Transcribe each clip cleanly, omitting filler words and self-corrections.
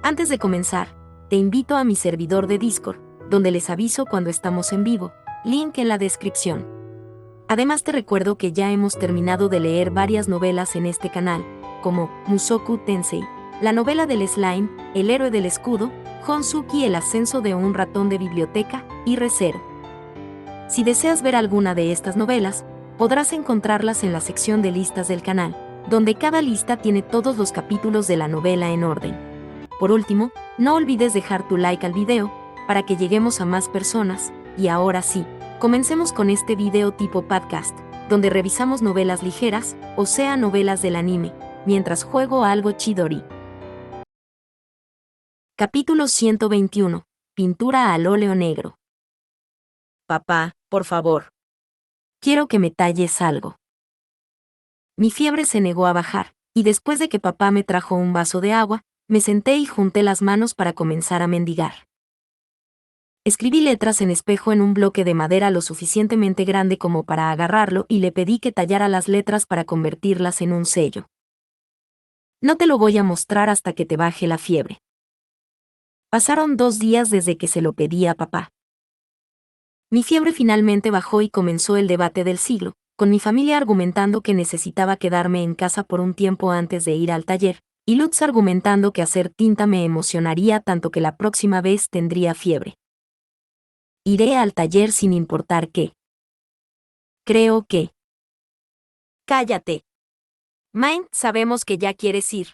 Antes de comenzar, te invito a mi servidor de Discord, donde les aviso cuando estamos en vivo, link en la descripción. Además te recuerdo que ya hemos terminado de leer varias novelas en este canal, como Mushoku Tensei, la novela del slime, El héroe del escudo, Honsuki, el ascenso de un ratón de biblioteca, y Re:Zero. Si deseas ver alguna de estas novelas, podrás encontrarlas en la sección de listas del canal, donde cada lista tiene todos los capítulos de la novela en orden. Por último, no olvides dejar tu like al video, para que lleguemos a más personas, y ahora sí, comencemos con este video tipo podcast, donde revisamos novelas ligeras, o sea novelas del anime, mientras juego a algo chidori. Capítulo 121. Pintura al óleo negro. Papá, por favor. Quiero que me talles algo. Mi fiebre se negó a bajar, y después de que papá me trajo un vaso de agua, me senté y junté las manos para comenzar a mendigar. Escribí letras en espejo en un bloque de madera lo suficientemente grande como para agarrarlo y le pedí que tallara las letras para convertirlas en un sello. No te lo voy a mostrar hasta que te baje la fiebre. Pasaron 2 días desde que se lo pedí a papá. Mi fiebre finalmente bajó y comenzó el debate del siglo, con mi familia argumentando que necesitaba quedarme en casa por un tiempo antes de ir al taller, y Lutz argumentando que hacer tinta me emocionaría tanto que la próxima vez tendría fiebre. Iré al taller sin importar qué. Creo que... Cállate. Mind, sabemos que ya quieres ir.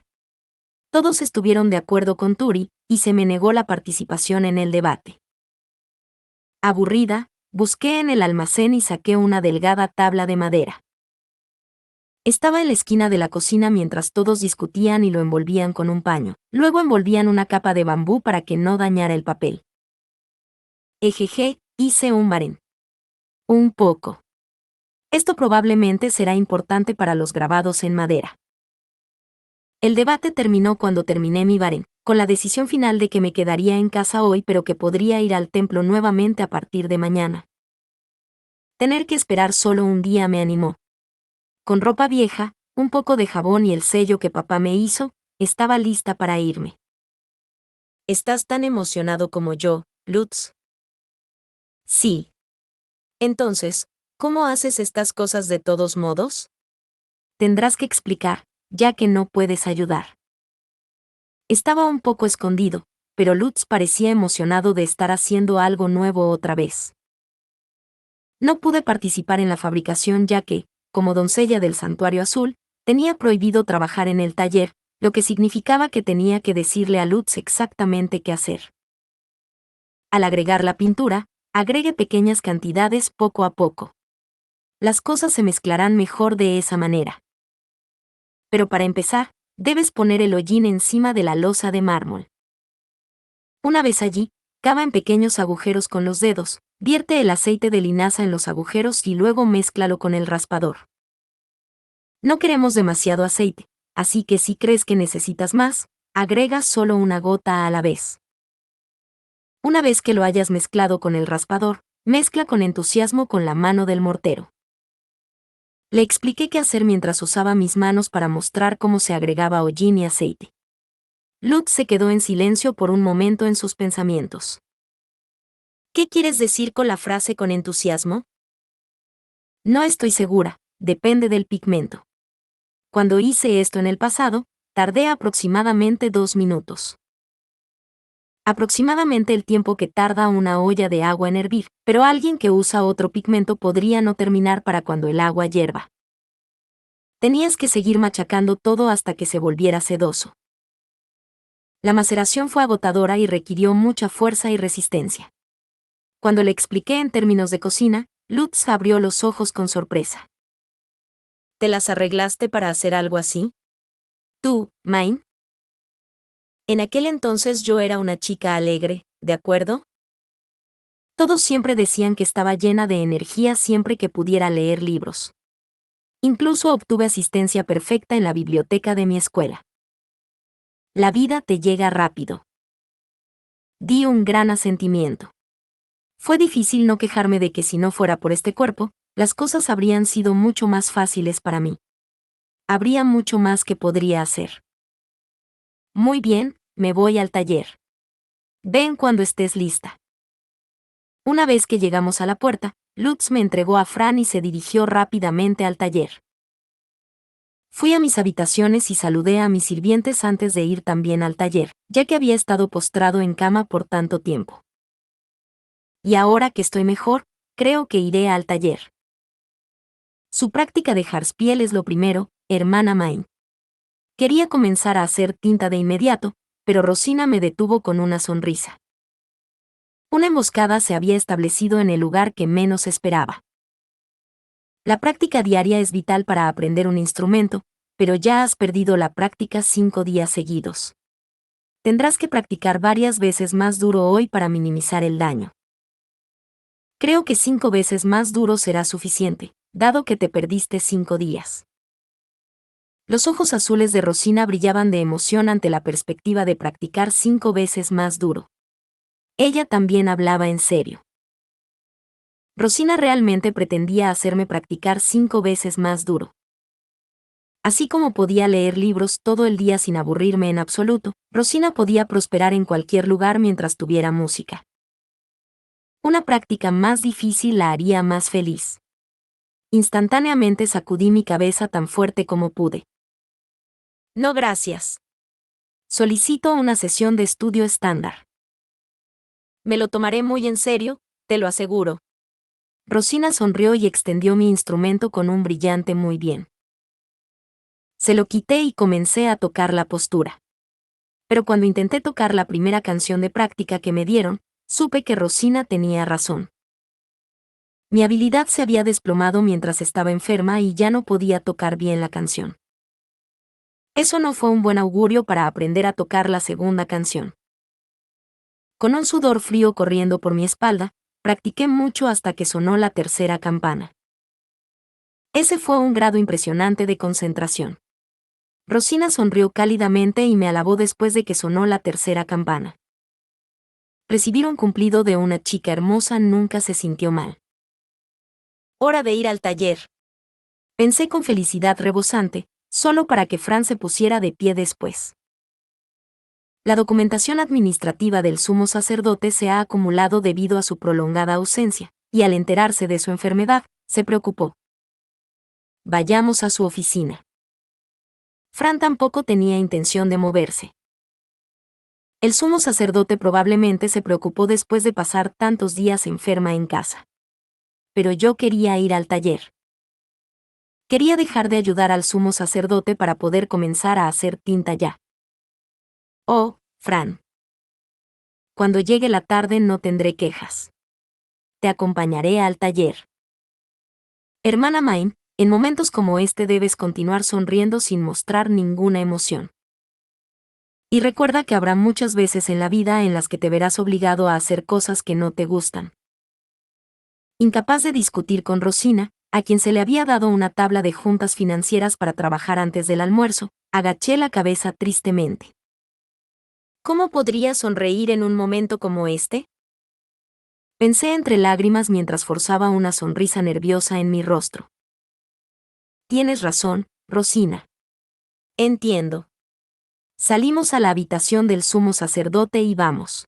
Todos estuvieron de acuerdo con Turi, y se me negó la participación en el debate. Aburrida, busqué en el almacén y saqué una delgada tabla de madera. Estaba en la esquina de la cocina mientras todos discutían y lo envolvían con un paño. Luego envolvían una capa de bambú para que no dañara el papel. Ejeje, hice un barén. Un poco. Esto probablemente será importante para los grabados en madera. El debate terminó cuando terminé mi barén, con la decisión final de que me quedaría en casa hoy pero que podría ir al templo nuevamente a partir de mañana. Tener que esperar solo un día me animó. Con ropa vieja, un poco de jabón y el sello que papá me hizo, estaba lista para irme. ¿Estás tan emocionado como yo, Lutz? Sí. Entonces, ¿cómo haces estas cosas de todos modos? Tendrás que explicar, ya que no puedes ayudar. Estaba un poco escondido, pero Lutz parecía emocionado de estar haciendo algo nuevo otra vez. No pude participar en la fabricación ya que, como doncella del Santuario Azul, tenía prohibido trabajar en el taller, lo que significaba que tenía que decirle a Lutz exactamente qué hacer. Al agregar la pintura, agregue pequeñas cantidades poco a poco. Las cosas se mezclarán mejor de esa manera. Pero para empezar, debes poner el hollín encima de la losa de mármol. Una vez allí, cava en pequeños agujeros con los dedos, vierte el aceite de linaza en los agujeros y luego mézclalo con el raspador. No queremos demasiado aceite, así que si crees que necesitas más, agrega solo una gota a la vez. Una vez que lo hayas mezclado con el raspador, mezcla con entusiasmo con la mano del mortero. Le expliqué qué hacer mientras usaba mis manos para mostrar cómo se agregaba hollín y aceite. Lutz se quedó en silencio por un momento en sus pensamientos. ¿Qué quieres decir con la frase con entusiasmo? No estoy segura, depende del pigmento. Cuando hice esto en el pasado, tardé aproximadamente 2 minutos. Aproximadamente el tiempo que tarda una olla de agua en hervir, pero alguien que usa otro pigmento podría no terminar para cuando el agua hierva. Tenías que seguir machacando todo hasta que se volviera sedoso. La maceración fue agotadora y requirió mucha fuerza y resistencia. Cuando le expliqué en términos de cocina, Lutz abrió los ojos con sorpresa. ¿Te las arreglaste para hacer algo así? ¿Tú, Mine? En aquel entonces yo era una chica alegre, ¿de acuerdo? Todos siempre decían que estaba llena de energía siempre que pudiera leer libros. Incluso obtuve asistencia perfecta en la biblioteca de mi escuela. La vida te llega rápido. Di un gran asentimiento. Fue difícil no quejarme de que si no fuera por este cuerpo, las cosas habrían sido mucho más fáciles para mí. Habría mucho más que podría hacer. Muy bien, me voy al taller. Ven cuando estés lista. Una vez que llegamos a la puerta, Lutz me entregó a Fran y se dirigió rápidamente al taller. Fui a mis habitaciones y saludé a mis sirvientes antes de ir también al taller, ya que había estado postrado en cama por tanto tiempo. Y ahora que estoy mejor, creo que iré al taller. Su práctica de Haarspiel es lo primero, hermana Main. Quería comenzar a hacer tinta de inmediato, pero Rosina me detuvo con una sonrisa. Una emboscada se había establecido en el lugar que menos esperaba. La práctica diaria es vital para aprender un instrumento, pero ya has perdido la práctica 5 días seguidos. Tendrás que practicar varias veces más duro hoy para minimizar el daño. Creo que 5 veces más duro será suficiente, dado que te perdiste 5 días. Los ojos azules de Rosina brillaban de emoción ante la perspectiva de practicar 5 veces más duro. Ella también hablaba en serio. Rosina realmente pretendía hacerme practicar 5 veces más duro. Así como podía leer libros todo el día sin aburrirme en absoluto, Rosina podía prosperar en cualquier lugar mientras tuviera música. Una práctica más difícil la haría más feliz. Instantáneamente sacudí mi cabeza tan fuerte como pude. No, gracias. Solicito una sesión de estudio estándar. Me lo tomaré muy en serio, te lo aseguro. Rosina sonrió y extendió mi instrumento con un brillante muy bien. Se lo quité y comencé a tocar la postura. Pero cuando intenté tocar la primera canción de práctica que me dieron, supe que Rosina tenía razón. Mi habilidad se había desplomado mientras estaba enferma y ya no podía tocar bien la canción. Eso no fue un buen augurio para aprender a tocar la segunda canción. Con un sudor frío corriendo por mi espalda, practiqué mucho hasta que sonó la tercera campana. Ese fue un grado impresionante de concentración. Rosina sonrió cálidamente y me alabó después de que sonó la tercera campana. Recibir un cumplido de una chica hermosa nunca se sintió mal. Hora de ir al taller. Pensé con felicidad rebosante, solo para que Fran se pusiera de pie después. La documentación administrativa del sumo sacerdote se ha acumulado debido a su prolongada ausencia, y al enterarse de su enfermedad, se preocupó. Vayamos a su oficina. Fran tampoco tenía intención de moverse. El sumo sacerdote probablemente se preocupó después de pasar tantos días enferma en casa. Pero yo quería ir al taller. Quería dejar de ayudar al sumo sacerdote para poder comenzar a hacer tinta ya. Oh, Fran. Cuando llegue la tarde no tendré quejas. Te acompañaré al taller. Hermana Main, en momentos como este debes continuar sonriendo sin mostrar ninguna emoción. Y recuerda que habrá muchas veces en la vida en las que te verás obligado a hacer cosas que no te gustan. Incapaz de discutir con Rosina, a quien se le había dado una tabla de juntas financieras para trabajar antes del almuerzo, agaché la cabeza tristemente. ¿Cómo podría sonreír en un momento como este? Pensé entre lágrimas mientras forzaba una sonrisa nerviosa en mi rostro. Tienes razón, Rosina. Entiendo. Salimos a la habitación del sumo sacerdote y vamos.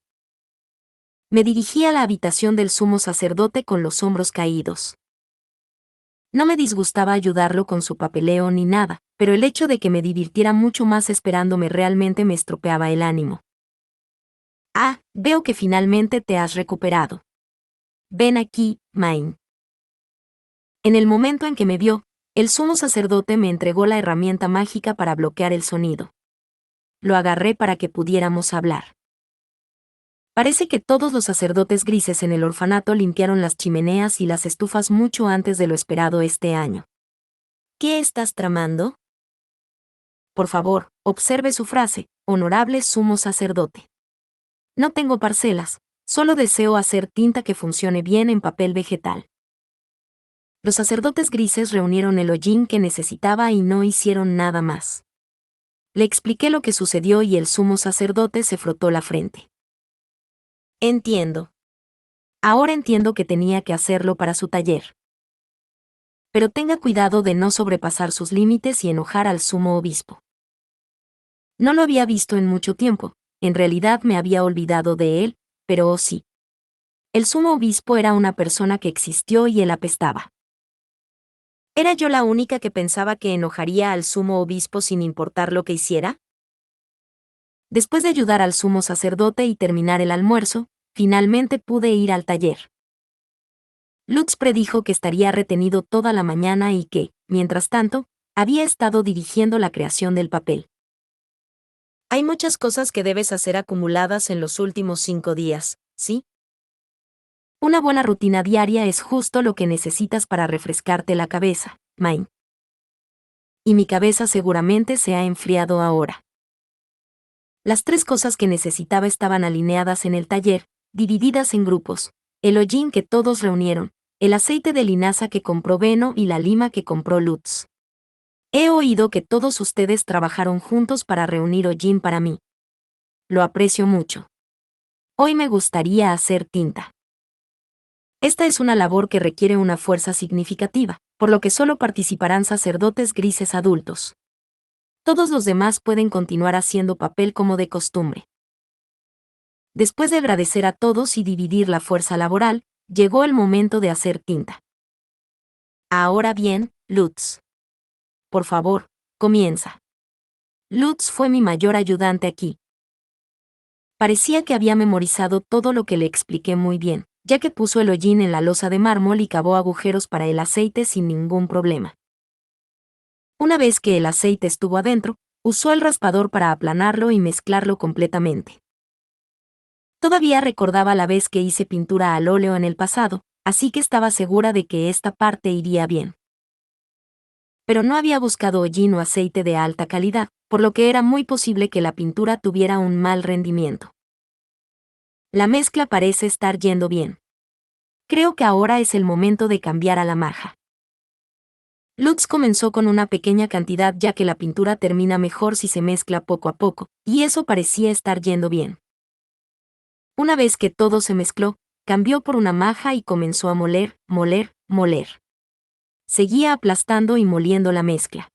Me dirigí a la habitación del sumo sacerdote con los hombros caídos. No me disgustaba ayudarlo con su papeleo ni nada, pero el hecho de que me divirtiera mucho más esperándome realmente me estropeaba el ánimo. Ah, veo que finalmente te has recuperado. Ven aquí, Main. En el momento en que me vio, el sumo sacerdote me entregó la herramienta mágica para bloquear el sonido. Lo agarré para que pudiéramos hablar. Parece que todos los sacerdotes grises en el orfanato limpiaron las chimeneas y las estufas mucho antes de lo esperado este año. ¿Qué estás tramando? Por favor, observe su frase, honorable sumo sacerdote. No tengo parcelas, solo deseo hacer tinta que funcione bien en papel vegetal. Los sacerdotes grises reunieron el hollín que necesitaba y no hicieron nada más. Le expliqué lo que sucedió y el sumo sacerdote se frotó la frente. Entiendo. Ahora entiendo que tenía que hacerlo para su taller. Pero tenga cuidado de no sobrepasar sus límites y enojar al sumo obispo. No lo había visto en mucho tiempo, en realidad me había olvidado de él, pero oh sí. El sumo obispo era una persona que existió y él apestaba. ¿Era yo la única que pensaba que enojaría al sumo obispo sin importar lo que hiciera? Después de ayudar al sumo sacerdote y terminar el almuerzo, finalmente pude ir al taller. Lutz predijo que estaría retenido toda la mañana y que, mientras tanto, había estado dirigiendo la creación del papel. Hay muchas cosas que debes hacer acumuladas en los últimos 5 días, ¿sí? Una buena rutina diaria es justo lo que necesitas para refrescarte la cabeza, Mine. Y mi cabeza seguramente se ha enfriado ahora. Las 3 cosas que necesitaba estaban alineadas en el taller, divididas en grupos: el hollín que todos reunieron, el aceite de linaza que compró Beno y la lima que compró Lutz. He oído que todos ustedes trabajaron juntos para reunir hollín para mí. Lo aprecio mucho. Hoy me gustaría hacer tinta. Esta es una labor que requiere una fuerza significativa, por lo que solo participarán sacerdotes grises adultos. Todos los demás pueden continuar haciendo papel como de costumbre. Después de agradecer a todos y dividir la fuerza laboral, llegó el momento de hacer tinta. Ahora bien, Lutz. Por favor, comienza. Lutz fue mi mayor ayudante aquí. Parecía que había memorizado todo lo que le expliqué muy bien, ya que puso el hollín en la losa de mármol y cavó agujeros para el aceite sin ningún problema. Una vez que el aceite estuvo adentro, usó el raspador para aplanarlo y mezclarlo completamente. Todavía recordaba la vez que hice pintura al óleo en el pasado, así que estaba segura de que esta parte iría bien. Pero no había buscado hollín o aceite de alta calidad, por lo que era muy posible que la pintura tuviera un mal rendimiento. La mezcla parece estar yendo bien. Creo que ahora es el momento de cambiar a la maja. Lutz comenzó con una pequeña cantidad ya que la pintura termina mejor si se mezcla poco a poco, y eso parecía estar yendo bien. Una vez que todo se mezcló, cambió por una maja y comenzó a moler, moler, moler. Seguía aplastando y moliendo la mezcla.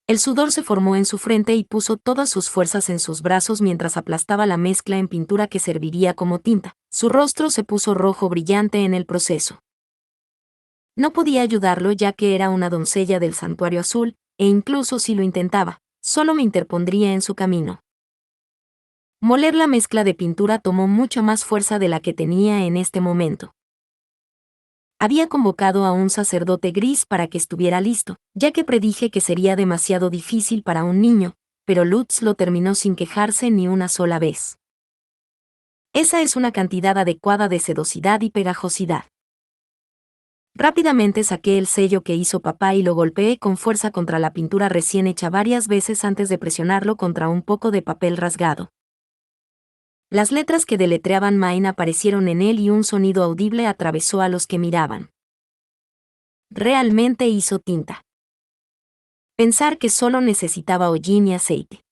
El sudor se formó en su frente y puso todas sus fuerzas en sus brazos mientras aplastaba la mezcla en pintura que serviría como tinta. Su rostro se puso rojo brillante en el proceso. No podía ayudarlo ya que era una doncella del santuario azul, e incluso si lo intentaba, solo me interpondría en su camino. Moler la mezcla de pintura tomó mucha más fuerza de la que tenía en este momento. Había convocado a un sacerdote gris para que estuviera listo, ya que predije que sería demasiado difícil para un niño, pero Lutz lo terminó sin quejarse ni una sola vez. Esa es una cantidad adecuada de sedosidad y pegajosidad. Rápidamente saqué el sello que hizo papá y lo golpeé con fuerza contra la pintura recién hecha varias veces antes de presionarlo contra un poco de papel rasgado. Las letras que deletreaban Mine aparecieron en él y un sonido audible atravesó a los que miraban. Realmente hizo tinta. Pensar que solo necesitaba hollín y aceite.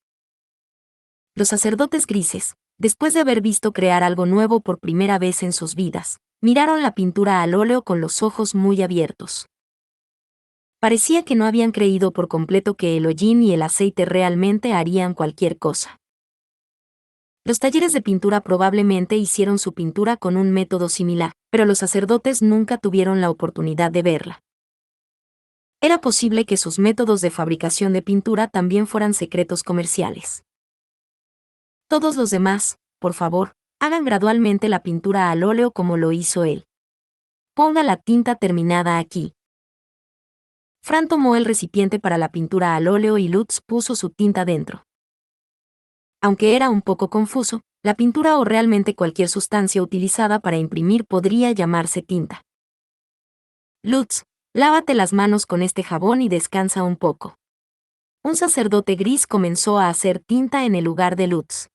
Los sacerdotes grises, después de haber visto crear algo nuevo por primera vez en sus vidas, miraron la pintura al óleo con los ojos muy abiertos. Parecía que no habían creído por completo que el hollín y el aceite realmente harían cualquier cosa. Los talleres de pintura probablemente hicieron su pintura con un método similar, pero los sacerdotes nunca tuvieron la oportunidad de verla. Era posible que sus métodos de fabricación de pintura también fueran secretos comerciales. Todos los demás, por favor, hagan gradualmente la pintura al óleo como lo hizo él. Ponga la tinta terminada aquí. Fran tomó el recipiente para la pintura al óleo y Lutz puso su tinta dentro. Aunque era un poco confuso, la pintura o realmente cualquier sustancia utilizada para imprimir podría llamarse tinta. Lutz, lávate las manos con este jabón y descansa un poco. Un sacerdote gris comenzó a hacer tinta en el lugar de Lutz.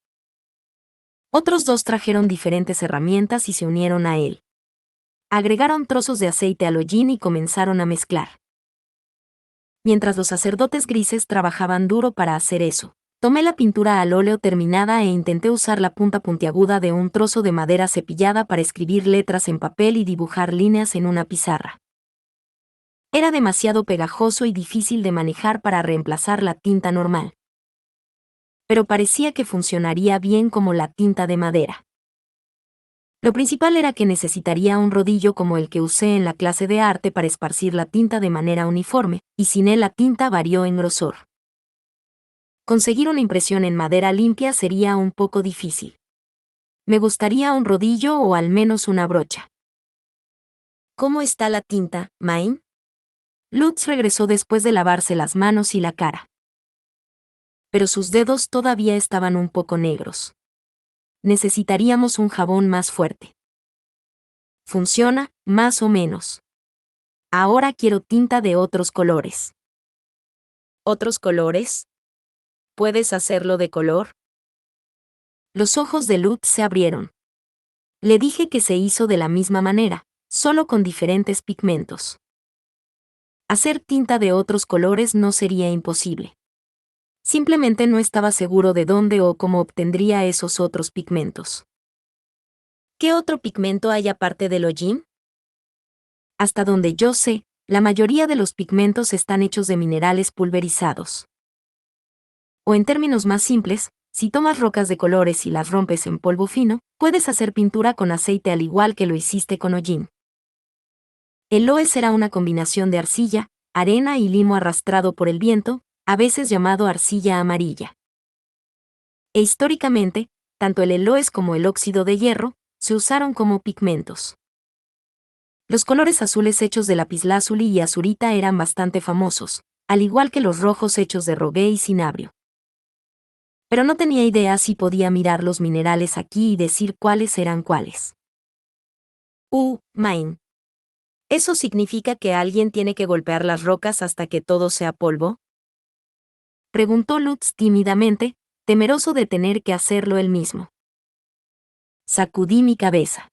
Otros 2 trajeron diferentes herramientas y se unieron a él. Agregaron trozos de aceite al hollín y comenzaron a mezclar. Mientras los sacerdotes grises trabajaban duro para hacer eso, tomé la pintura al óleo terminada e intenté usar la punta puntiaguda de un trozo de madera cepillada para escribir letras en papel y dibujar líneas en una pizarra. Era demasiado pegajoso y difícil de manejar para reemplazar la tinta normal. pero parecía que funcionaría bien como la tinta de madera. Lo principal era que necesitaría un rodillo como el que usé en la clase de arte para esparcir la tinta de manera uniforme, y sin él la tinta varió en grosor. Conseguir una impresión en madera limpia sería un poco difícil. Me gustaría un rodillo o al menos una brocha. ¿Cómo está la tinta, Main? Lutz regresó después de lavarse las manos y la cara. Pero sus dedos todavía estaban un poco negros. Necesitaríamos un jabón más fuerte. Funciona, más o menos. Ahora quiero tinta de otros colores. ¿Otros colores? ¿Puedes hacerlo de color? Los ojos de Lutz se abrieron. Le dije que se hizo de la misma manera, solo con diferentes pigmentos. Hacer tinta de otros colores no sería imposible. Simplemente no estaba seguro de dónde o cómo obtendría esos otros pigmentos. ¿Qué otro pigmento hay aparte del hollín? Hasta donde yo sé, la mayoría de los pigmentos están hechos de minerales pulverizados. O en términos más simples, si tomas rocas de colores y las rompes en polvo fino, puedes hacer pintura con aceite al igual que lo hiciste con hollín. El loess será una combinación de arcilla, arena y limo arrastrado por el viento, a veces llamado arcilla amarilla. E históricamente, tanto el eloes como el óxido de hierro se usaron como pigmentos. Los colores azules hechos de lapislázuli y azurita eran bastante famosos, al igual que los rojos hechos de rogué y cinabrio. Pero no tenía idea si podía mirar los minerales aquí y decir cuáles eran cuáles. Main. ¿Eso significa que alguien tiene que golpear las rocas hasta que todo sea polvo? Preguntó Lutz tímidamente, temeroso de tener que hacerlo él mismo. Sacudí mi cabeza.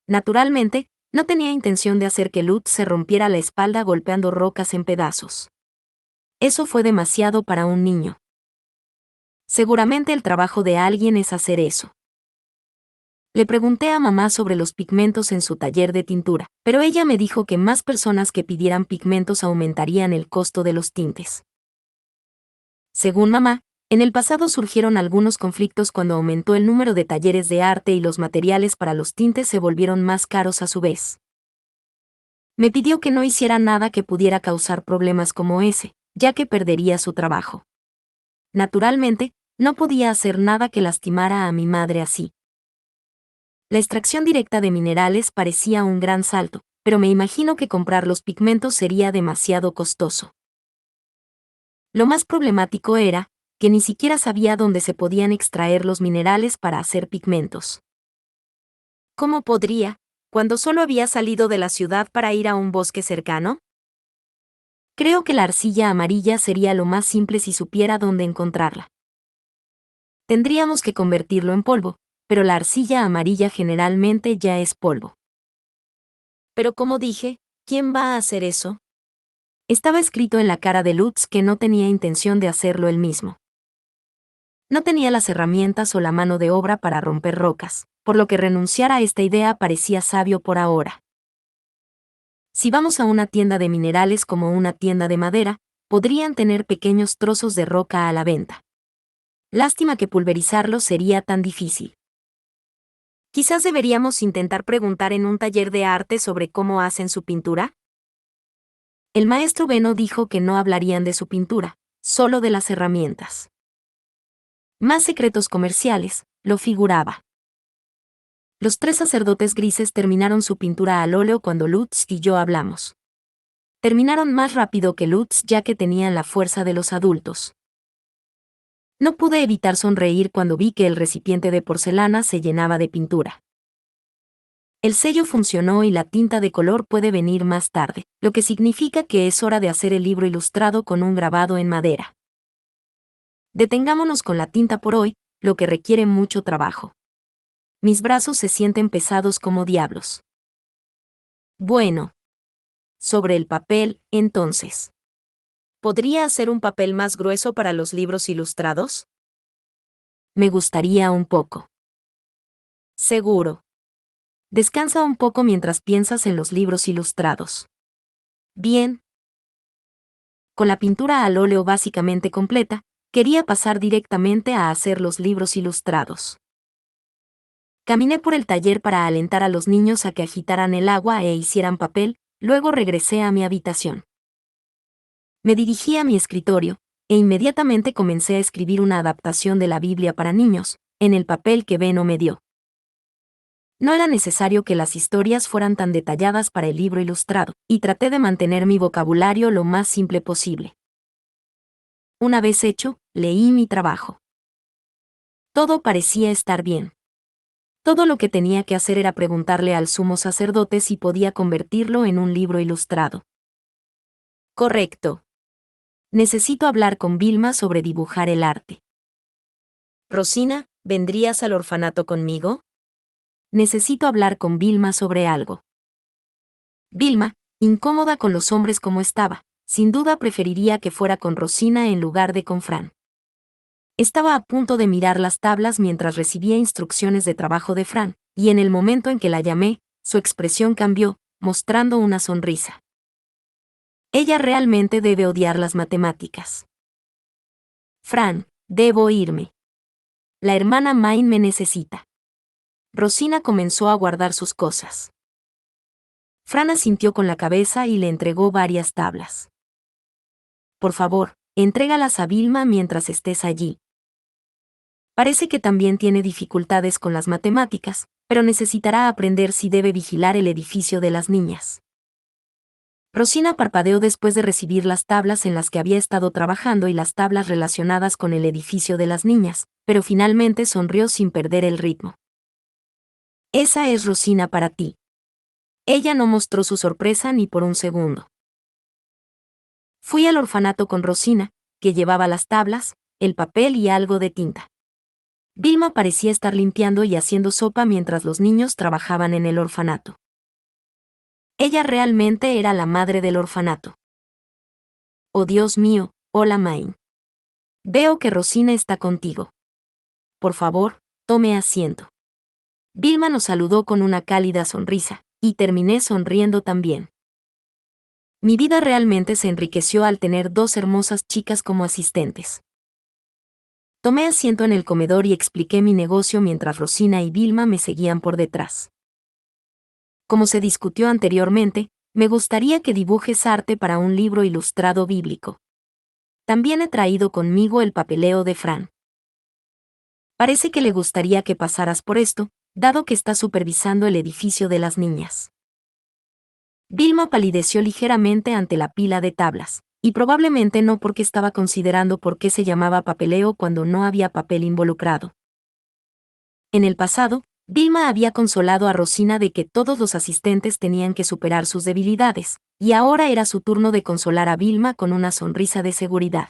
Naturalmente, no tenía intención de hacer que Lutz se rompiera la espalda golpeando rocas en pedazos. Eso fue demasiado para un niño. Seguramente el trabajo de alguien es hacer eso. Le pregunté a mamá sobre los pigmentos en su taller de tintura, pero ella me dijo que más personas que pidieran pigmentos aumentarían el costo de los tintes. Según mamá, en el pasado surgieron algunos conflictos cuando aumentó el número de talleres de arte y los materiales para los tintes se volvieron más caros a su vez. Me pidió que no hiciera nada que pudiera causar problemas como ese, ya que perdería su trabajo. Naturalmente, no podía hacer nada que lastimara a mi madre así. La extracción directa de minerales parecía un gran salto, pero me imagino que comprar los pigmentos sería demasiado costoso. Lo más problemático era que ni siquiera sabía dónde se podían extraer los minerales para hacer pigmentos. ¿Cómo podría, cuando solo había salido de la ciudad para ir a un bosque cercano? Creo que la arcilla amarilla sería lo más simple si supiera dónde encontrarla. Tendríamos que convertirlo en polvo, pero la arcilla amarilla generalmente ya es polvo. Pero como dije, ¿quién va a hacer eso? Estaba escrito en la cara de Lutz que no tenía intención de hacerlo él mismo. No tenía las herramientas o la mano de obra para romper rocas, por lo que renunciar a esta idea parecía sabio por ahora. Si vamos a una tienda de minerales como una tienda de madera, podrían tener pequeños trozos de roca a la venta. Lástima que pulverizarlos sería tan difícil. Quizás deberíamos intentar preguntar en un taller de arte sobre cómo hacen su pintura. El maestro Beno dijo que no hablarían de su pintura, solo de las herramientas. Más secretos comerciales, lo figuraba. Los 3 sacerdotes grises terminaron su pintura al óleo cuando Lutz y yo hablamos. Terminaron más rápido que Lutz ya que tenían la fuerza de los adultos. No pude evitar sonreír cuando vi que el recipiente de porcelana se llenaba de pintura. El sello funcionó y la tinta de color puede venir más tarde, lo que significa que es hora de hacer el libro ilustrado con un grabado en madera. Detengámonos con la tinta por hoy, lo que requiere mucho trabajo. Mis brazos se sienten pesados como diablos. Bueno. Sobre el papel, entonces. ¿Podría hacer un papel más grueso para los libros ilustrados? Me gustaría un poco. Seguro. Descansa un poco mientras piensas en los libros ilustrados. Bien. Con la pintura al óleo básicamente completa, Quería pasar directamente a hacer los libros ilustrados. Caminé por el taller para alentar a los niños a que agitaran el agua e hicieran papel, luego regresé a mi habitación. Me dirigí a mi escritorio, e inmediatamente comencé a escribir una adaptación de la Biblia para niños, en el papel que Beno me dio. No era necesario que las historias fueran tan detalladas para el libro ilustrado, y traté de mantener mi vocabulario lo más simple posible. Una vez hecho, leí mi trabajo. Todo parecía estar bien. Todo lo que tenía que hacer era preguntarle al sumo sacerdote si podía convertirlo en un libro ilustrado. Correcto. Necesito hablar con Vilma sobre dibujar el arte. Rosina, ¿vendrías al orfanato conmigo? Necesito hablar con Vilma sobre algo. Vilma, incómoda con los hombres como estaba, sin duda preferiría que fuera con Rosina en lugar de con Fran. Estaba a punto de mirar las tablas mientras recibía instrucciones de trabajo de Fran, y en el momento en que la llamé, su expresión cambió, mostrando una sonrisa. Ella realmente debe odiar las matemáticas. Fran, debo irme. La hermana Main me necesita. Rosina comenzó a guardar sus cosas. Fran asintió con la cabeza y le entregó varias tablas. Por favor, entrégalas a Vilma mientras estés allí. Parece que también tiene dificultades con las matemáticas, pero necesitará aprender si debe vigilar el edificio de las niñas. Rosina parpadeó después de recibir las tablas en las que había estado trabajando y las tablas relacionadas con el edificio de las niñas, pero finalmente sonrió sin perder el ritmo. Esa es Rosina para ti. Ella no mostró su sorpresa ni por un segundo. Fui al orfanato con Rosina, que llevaba las tablas, el papel y algo de tinta. Vilma parecía estar limpiando y haciendo sopa mientras los niños trabajaban en el orfanato. Ella realmente era la madre del orfanato. Oh Dios mío, hola Main. Veo que Rosina está contigo. Por favor, tome asiento. Vilma nos saludó con una cálida sonrisa, y terminé sonriendo también. Mi vida realmente se enriqueció al tener dos hermosas chicas como asistentes. Tomé asiento en el comedor y expliqué mi negocio mientras Rosina y Vilma me seguían por detrás. Como se discutió anteriormente, me gustaría que dibujes arte para un libro ilustrado bíblico. También he traído conmigo el papeleo de Fran. Parece que le gustaría que pasaras por esto, dado que está supervisando el edificio de las niñas. Vilma palideció ligeramente ante la pila de tablas, y probablemente no porque estaba considerando por qué se llamaba papeleo cuando no había papel involucrado. En el pasado, Vilma había consolado a Rosina de que todos los asistentes tenían que superar sus debilidades, y ahora era su turno de consolar a Vilma con una sonrisa de seguridad.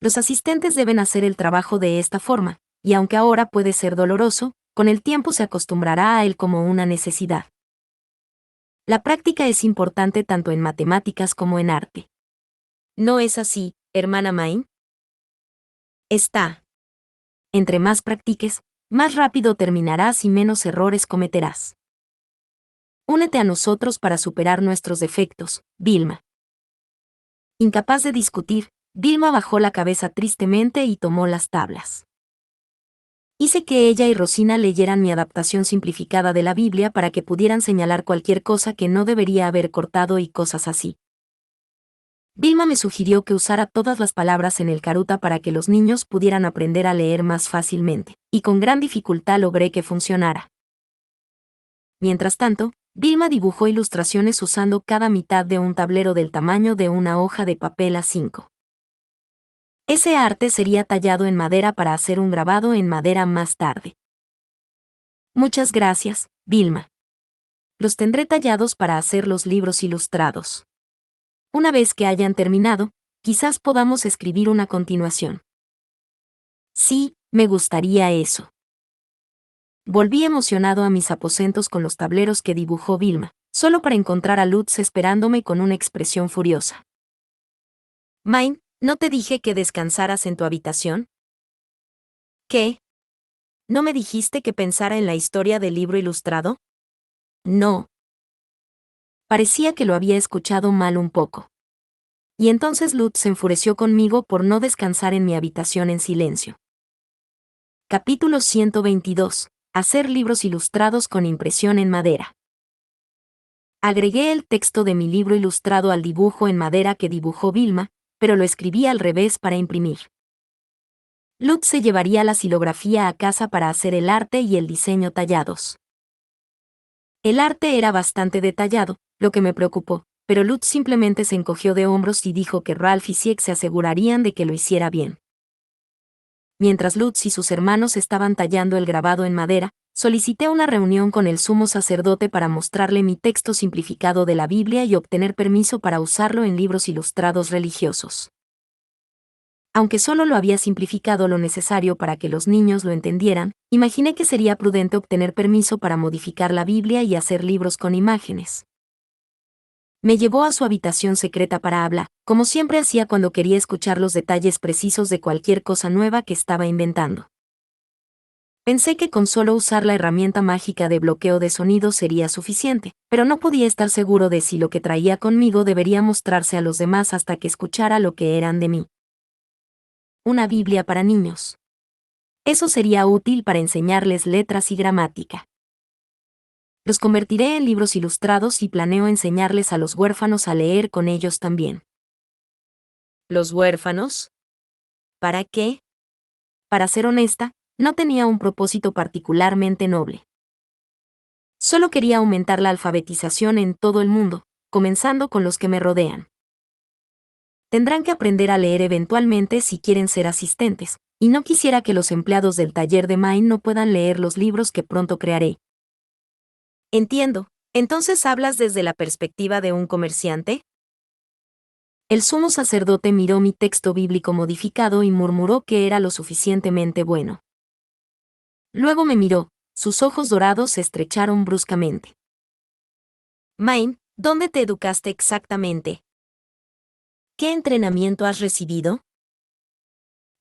Los asistentes deben hacer el trabajo de esta forma, y aunque ahora puede ser doloroso, con el tiempo se acostumbrará a él como una necesidad. La práctica es importante tanto en matemáticas como en arte. ¿No es así, hermana Main? Está. Entre más practiques, más rápido terminarás y menos errores cometerás. Únete a nosotros para superar nuestros defectos, Vilma. Incapaz de discutir, Vilma bajó la cabeza tristemente y tomó las tablas. Hice que ella y Rosina leyeran mi adaptación simplificada de la Biblia para que pudieran señalar cualquier cosa que no debería haber cortado y cosas así. Vilma me sugirió que usara todas las palabras en el Karuta para que los niños pudieran aprender a leer más fácilmente, y con gran dificultad logré que funcionara. Mientras tanto, Vilma dibujó ilustraciones usando cada mitad de un tablero del tamaño de una hoja de papel A5. Ese arte sería tallado en madera para hacer un grabado en madera más tarde. Muchas gracias, Vilma. Los tendré tallados para hacer los libros ilustrados. Una vez que hayan terminado, quizás podamos escribir una continuación. Sí, me gustaría eso. Volví emocionado a mis aposentos con los tableros que dibujó Vilma, solo para encontrar a Lutz esperándome con una expresión furiosa. Main, ¿no te dije que descansaras en tu habitación? ¿Qué? ¿No me dijiste que pensara en la historia del libro ilustrado? No. Parecía que lo había escuchado mal un poco. y entonces Lutz se enfureció conmigo por no descansar en mi habitación en silencio. Capítulo 122. Hacer libros ilustrados con impresión en madera. Agregué el texto de mi libro ilustrado al dibujo en madera que dibujó Vilma, pero lo escribí al revés para imprimir. Lutz se llevaría la silografía a casa para hacer el arte y el diseño tallados. El arte era bastante detallado, lo que me preocupó, pero Lutz simplemente se encogió de hombros y dijo que Ralph y Sieg se asegurarían de que lo hiciera bien. Mientras Lutz y sus hermanos estaban tallando el grabado en madera, solicité una reunión con el sumo sacerdote para mostrarle mi texto simplificado de la Biblia y obtener permiso para usarlo en libros ilustrados religiosos. Aunque solo lo había simplificado lo necesario para que los niños lo entendieran, imaginé que sería prudente obtener permiso para modificar la Biblia y hacer libros con imágenes. Me llevó a su habitación secreta para hablar, como siempre hacía cuando quería escuchar los detalles precisos de cualquier cosa nueva que estaba inventando. Pensé que con solo usar la herramienta mágica de bloqueo de sonido sería suficiente, pero no podía estar seguro de si lo que traía conmigo debería mostrarse a los demás hasta que escuchara lo que eran de mí. Una Biblia para niños. Eso sería útil para enseñarles letras y gramática. Los convertiré en libros ilustrados y planeo enseñarles a los huérfanos a leer con ellos también. ¿Los huérfanos? ¿Para qué? Para ser honesta, no tenía un propósito particularmente noble. Solo quería aumentar la alfabetización en todo el mundo, comenzando con los que me rodean. Tendrán que aprender a leer eventualmente si quieren ser asistentes, y no quisiera que los empleados del taller de Maine no puedan leer los libros que pronto crearé. Entiendo. ¿Entonces hablas desde la perspectiva de un comerciante? El sumo sacerdote miró mi texto bíblico modificado y murmuró que era lo suficientemente bueno. Luego me miró, sus ojos dorados se estrecharon bruscamente. Maine, ¿dónde te educaste exactamente? ¿Qué entrenamiento has recibido?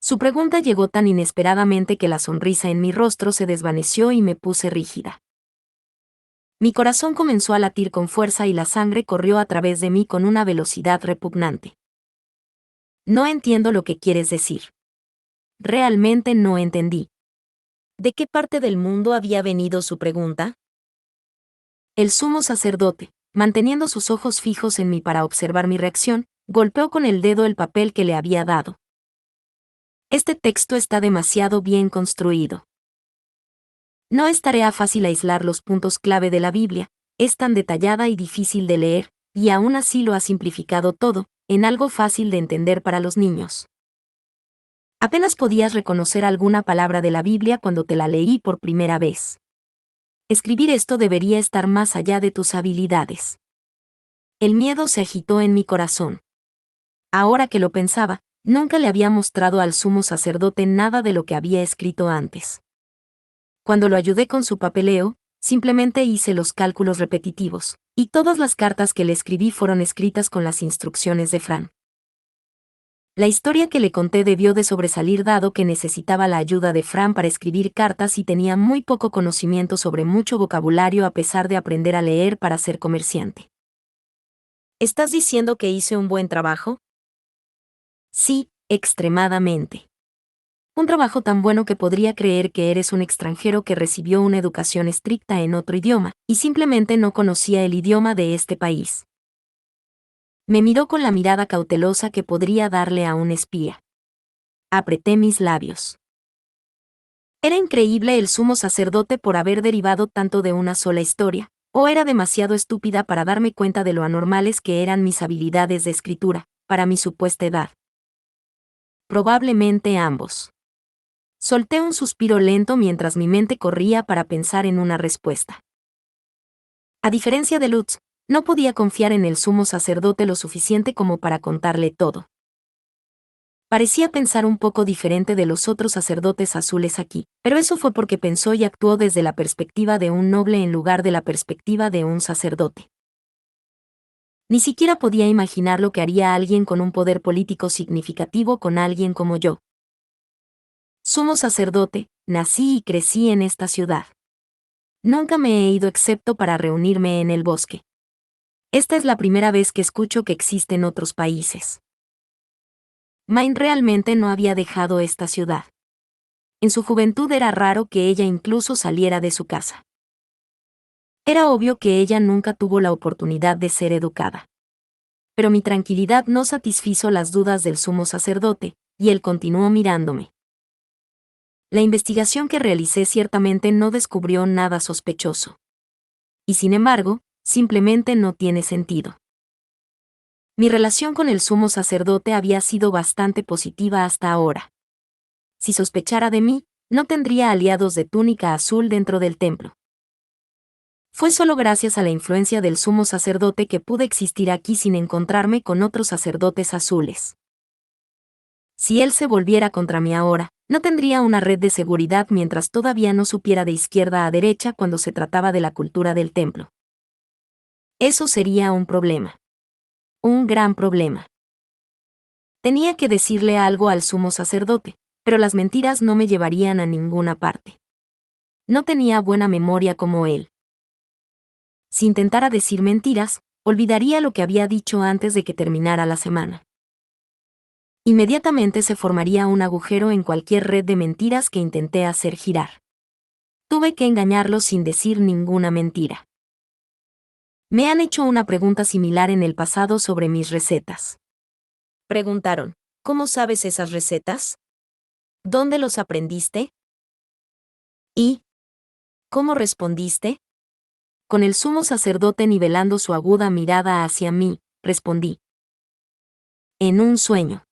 Su pregunta llegó tan inesperadamente que la sonrisa en mi rostro se desvaneció y me puse rígida. Mi corazón comenzó a latir con fuerza y la sangre corrió a través de mí con una velocidad repugnante. No entiendo lo que quieres decir. Realmente no entendí. ¿De qué parte del mundo había venido su pregunta? El sumo sacerdote, manteniendo sus ojos fijos en mí para observar mi reacción, golpeó con el dedo el papel que le había dado. Este texto está demasiado bien construido. No es tarea fácil aislar los puntos clave de la Biblia, es tan detallada y difícil de leer, y aún así lo ha simplificado todo, en algo fácil de entender para los niños. Apenas podías reconocer alguna palabra de la Biblia cuando te la leí por primera vez. Escribir esto debería estar más allá de tus habilidades. El miedo se agitó en mi corazón. Ahora que lo pensaba, nunca le había mostrado al sumo sacerdote nada de lo que había escrito antes. Cuando lo ayudé con su papeleo, simplemente hice los cálculos repetitivos, y todas las cartas que le escribí fueron escritas con las instrucciones de Fran. La historia que le conté debió de sobresalir dado que necesitaba la ayuda de Fran para escribir cartas y tenía muy poco conocimiento sobre mucho vocabulario a pesar de aprender a leer para ser comerciante. ¿Estás diciendo que hice un buen trabajo? Sí, extremadamente. Un trabajo tan bueno que podría creer que eres un extranjero que recibió una educación estricta en otro idioma, y simplemente no conocía el idioma de este país. Me miró con la mirada cautelosa que podría darle a un espía. Apreté mis labios. ¿Era increíble el sumo sacerdote por haber derivado tanto de una sola historia, o era demasiado estúpida para darme cuenta de lo anormales que eran mis habilidades de escritura, para mi supuesta edad? Probablemente ambos. Solté un suspiro lento mientras mi mente corría para pensar en una respuesta. A diferencia de Lutz, no podía confiar en el sumo sacerdote lo suficiente como para contarle todo. Parecía pensar un poco diferente de los otros sacerdotes azules aquí, pero eso fue porque pensó y actuó desde la perspectiva de un noble en lugar de la perspectiva de un sacerdote. Ni siquiera podía imaginar lo que haría alguien con un poder político significativo con alguien como yo. Sumo sacerdote, nací y crecí en esta ciudad. Nunca me he ido excepto para reunirme en el bosque. Esta es la primera vez que escucho que existen otros países. Main realmente no había dejado esta ciudad. En su juventud era raro que ella incluso saliera de su casa. Era obvio que ella nunca tuvo la oportunidad de ser educada. Pero mi tranquilidad no satisfizo las dudas del sumo sacerdote, y él continuó mirándome. La investigación que realicé ciertamente no descubrió nada sospechoso. Y sin embargo, simplemente no tiene sentido. Mi relación con el sumo sacerdote había sido bastante positiva hasta ahora. Si sospechara de mí, no tendría aliados de túnica azul dentro del templo. Fue solo gracias a la influencia del sumo sacerdote que pude existir aquí sin encontrarme con otros sacerdotes azules. Si él se volviera contra mí ahora, no tendría una red de seguridad mientras todavía no supiera de izquierda a derecha cuando se trataba de la cultura del templo. Eso sería un problema. Un gran problema. Tenía que decirle algo al sumo sacerdote, pero las mentiras no me llevarían a ninguna parte. No tenía buena memoria como él. Si intentara decir mentiras, olvidaría lo que había dicho antes de que terminara la semana. Inmediatamente se formaría un agujero en cualquier red de mentiras que intenté hacer girar. Tuve que engañarlo sin decir ninguna mentira. Me han hecho una pregunta similar en el pasado sobre mis recetas. Preguntaron, ¿cómo sabes esas recetas? ¿Dónde los aprendiste? ¿Y cómo respondiste? Con el sumo sacerdote nivelando su aguda mirada hacia mí, respondí. En un sueño.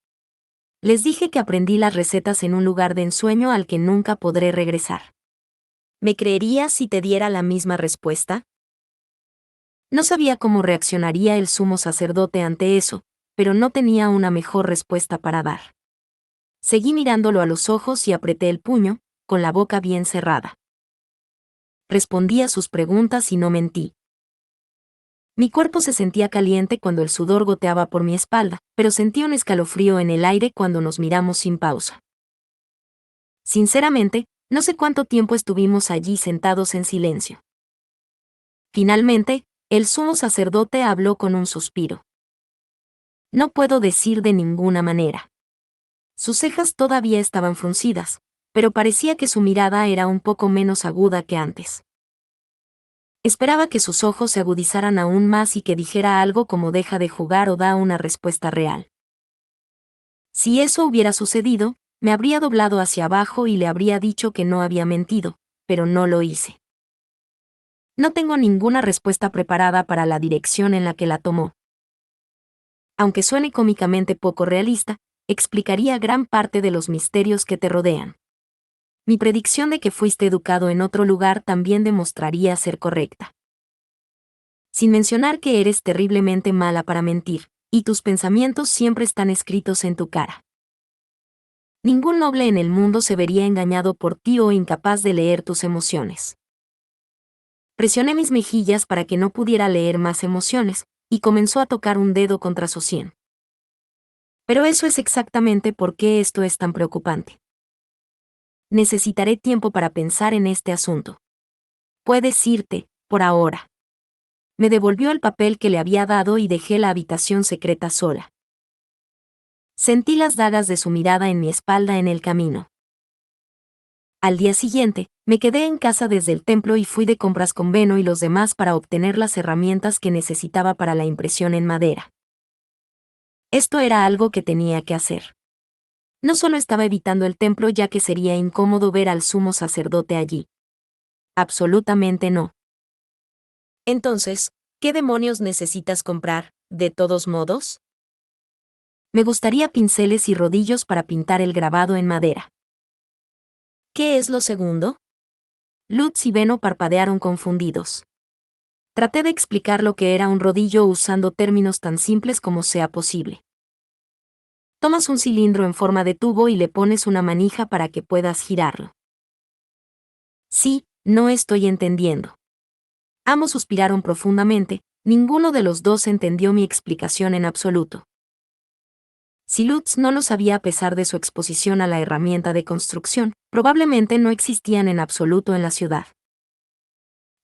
Les dije que aprendí las recetas en un lugar de ensueño al que nunca podré regresar. ¿Me creerías si te diera la misma respuesta? No sabía cómo reaccionaría el sumo sacerdote ante eso, pero no tenía una mejor respuesta para dar. Seguí mirándolo a los ojos y apreté el puño, con la boca bien cerrada. Respondí a sus preguntas y no mentí. Mi cuerpo se sentía caliente cuando el sudor goteaba por mi espalda, pero sentí un escalofrío en el aire cuando nos miramos sin pausa. Sinceramente, no sé cuánto tiempo estuvimos allí sentados en silencio. Finalmente, el sumo sacerdote habló con un suspiro. No puedo decir de ninguna manera. Sus cejas todavía estaban fruncidas, pero parecía que su mirada era un poco menos aguda que antes. Esperaba que sus ojos se agudizaran aún más y que dijera algo como deja de jugar o da una respuesta real. Si eso hubiera sucedido, me habría doblado hacia abajo y le habría dicho que no había mentido, pero no lo hice. No tengo ninguna respuesta preparada para la dirección en la que la tomó. Aunque suene cómicamente poco realista, explicaría gran parte de los misterios que te rodean. Mi predicción de que fuiste educado en otro lugar también demostraría ser correcta. Sin mencionar que eres terriblemente mala para mentir, y tus pensamientos siempre están escritos en tu cara. Ningún noble en el mundo se vería engañado por ti o incapaz de leer tus emociones. Presioné mis mejillas para que no pudiera leer más emociones, y comenzó a tocar un dedo contra su sien. Pero eso es exactamente por qué esto es tan preocupante. Necesitaré tiempo para pensar en este asunto. Puedes irte, por ahora. Me devolvió el papel que le había dado y dejé la habitación secreta sola. Sentí las dagas de su mirada en mi espalda en el camino. Al día siguiente, me quedé en casa desde el templo y fui de compras con Beno y los demás para obtener las herramientas que necesitaba para la impresión en madera. Esto era algo que tenía que hacer. No solo estaba evitando el templo ya que sería incómodo ver al sumo sacerdote allí. Absolutamente no. Entonces, ¿qué demonios necesitas comprar, de todos modos? Me gustaría pinceles y rodillos para pintar el grabado en madera. ¿Qué es lo segundo? Lutz y Beno parpadearon confundidos. Traté de explicar lo que era un rodillo usando términos tan simples como sea posible. Tomas un cilindro en forma de tubo y le pones una manija para que puedas girarlo. Sí, no estoy entendiendo. Ambos suspiraron profundamente, ninguno de los dos entendió mi explicación en absoluto. Si Lutz no lo sabía a pesar de su exposición a la herramienta de construcción, probablemente no existían en absoluto en la ciudad.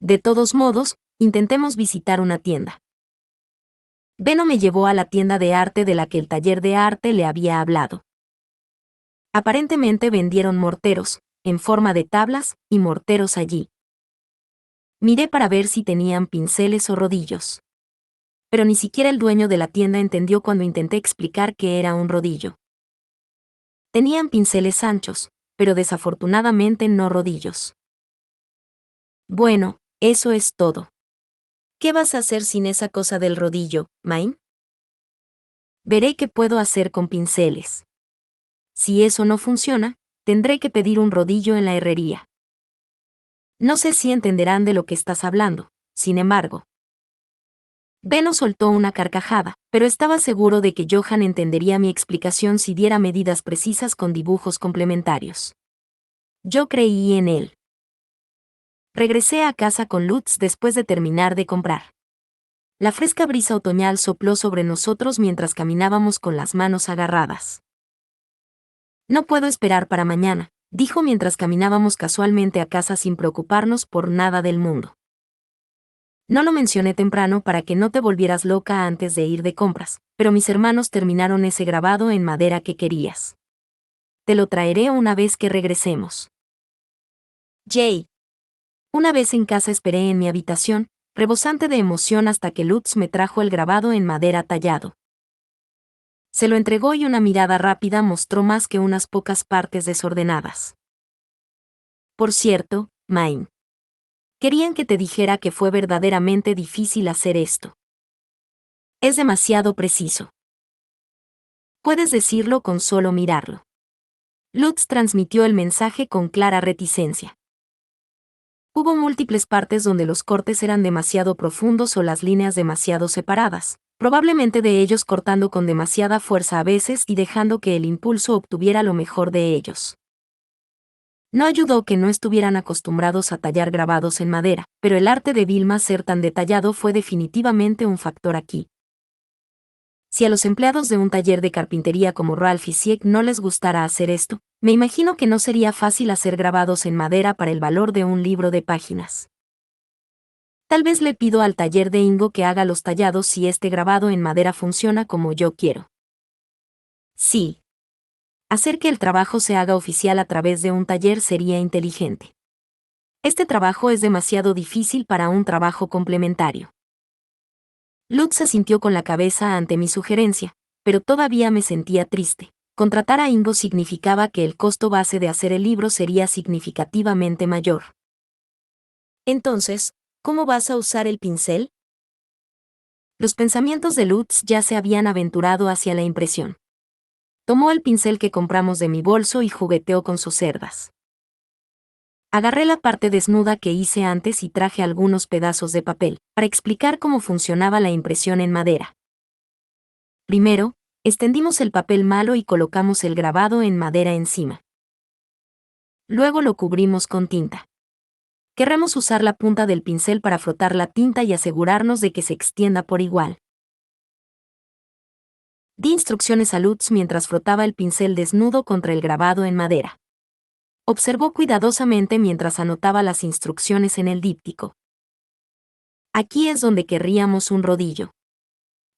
De todos modos, intentemos visitar una tienda. Beno me llevó a la tienda de arte de la que el taller de arte le había hablado. Aparentemente vendieron morteros, en forma de tablas, y morteros allí. Miré para ver si tenían pinceles o rodillos. Pero ni siquiera el dueño de la tienda entendió cuando intenté explicar qué era un rodillo. Tenían pinceles anchos, pero desafortunadamente no rodillos. Bueno, eso es todo. ¿Qué vas a hacer sin esa cosa del rodillo, Main? Veré qué puedo hacer con pinceles. Si eso no funciona, tendré que pedir un rodillo en la herrería. No sé si entenderán de lo que estás hablando, sin embargo. Beno soltó una carcajada, pero estaba seguro de que Johan entendería mi explicación si diera medidas precisas con dibujos complementarios. Yo creí en él. Regresé a casa con Lutz después de terminar de comprar. La fresca brisa otoñal sopló sobre nosotros mientras caminábamos con las manos agarradas. No puedo esperar para mañana, dijo mientras caminábamos casualmente a casa sin preocuparnos por nada del mundo. No lo mencioné temprano para que no te volvieras loca antes de ir de compras, pero mis hermanos terminaron ese grabado en madera que querías. Te lo traeré una vez que regresemos. Jay. Una vez en casa esperé en mi habitación, rebosante de emoción hasta que Lutz me trajo el grabado en madera tallado. Se lo entregó y una mirada rápida mostró más que unas pocas partes desordenadas. Por cierto, Main. Querían que te dijera que fue verdaderamente difícil hacer esto. Es demasiado preciso. Puedes decirlo con solo mirarlo. Lutz transmitió el mensaje con clara reticencia. Hubo múltiples partes donde los cortes eran demasiado profundos o las líneas demasiado separadas, probablemente de ellos cortando con demasiada fuerza a veces y dejando que el impulso obtuviera lo mejor de ellos. No ayudó que no estuvieran acostumbrados a tallar grabados en madera, pero el arte de Vilma ser tan detallado fue definitivamente un factor aquí. Si a los empleados de un taller de carpintería como Ralph y Sieg no les gustara hacer esto, me imagino que no sería fácil hacer grabados en madera para el valor de un libro de páginas. Tal vez le pido al taller de Ingo que haga los tallados si este grabado en madera funciona como yo quiero. Sí. Hacer que el trabajo se haga oficial a través de un taller sería inteligente. Este trabajo es demasiado difícil para un trabajo complementario. Lutz asintió con la cabeza ante mi sugerencia, pero todavía me sentía triste. Contratar a Ingo significaba que el costo base de hacer el libro sería significativamente mayor. Entonces, ¿cómo vas a usar el pincel? Los pensamientos de Lutz ya se habían aventurado hacia la impresión. Tomó el pincel que compramos de mi bolso y jugueteó con sus cerdas. Agarré la parte desnuda que hice antes y traje algunos pedazos de papel, para explicar cómo funcionaba la impresión en madera. Primero, extendimos el papel malo y colocamos el grabado en madera encima. Luego lo cubrimos con tinta. Querremos usar la punta del pincel para frotar la tinta y asegurarnos de que se extienda por igual. Di instrucciones a Lutz mientras frotaba el pincel desnudo contra el grabado en madera. Observó cuidadosamente mientras anotaba las instrucciones en el díptico. Aquí es donde querríamos un rodillo.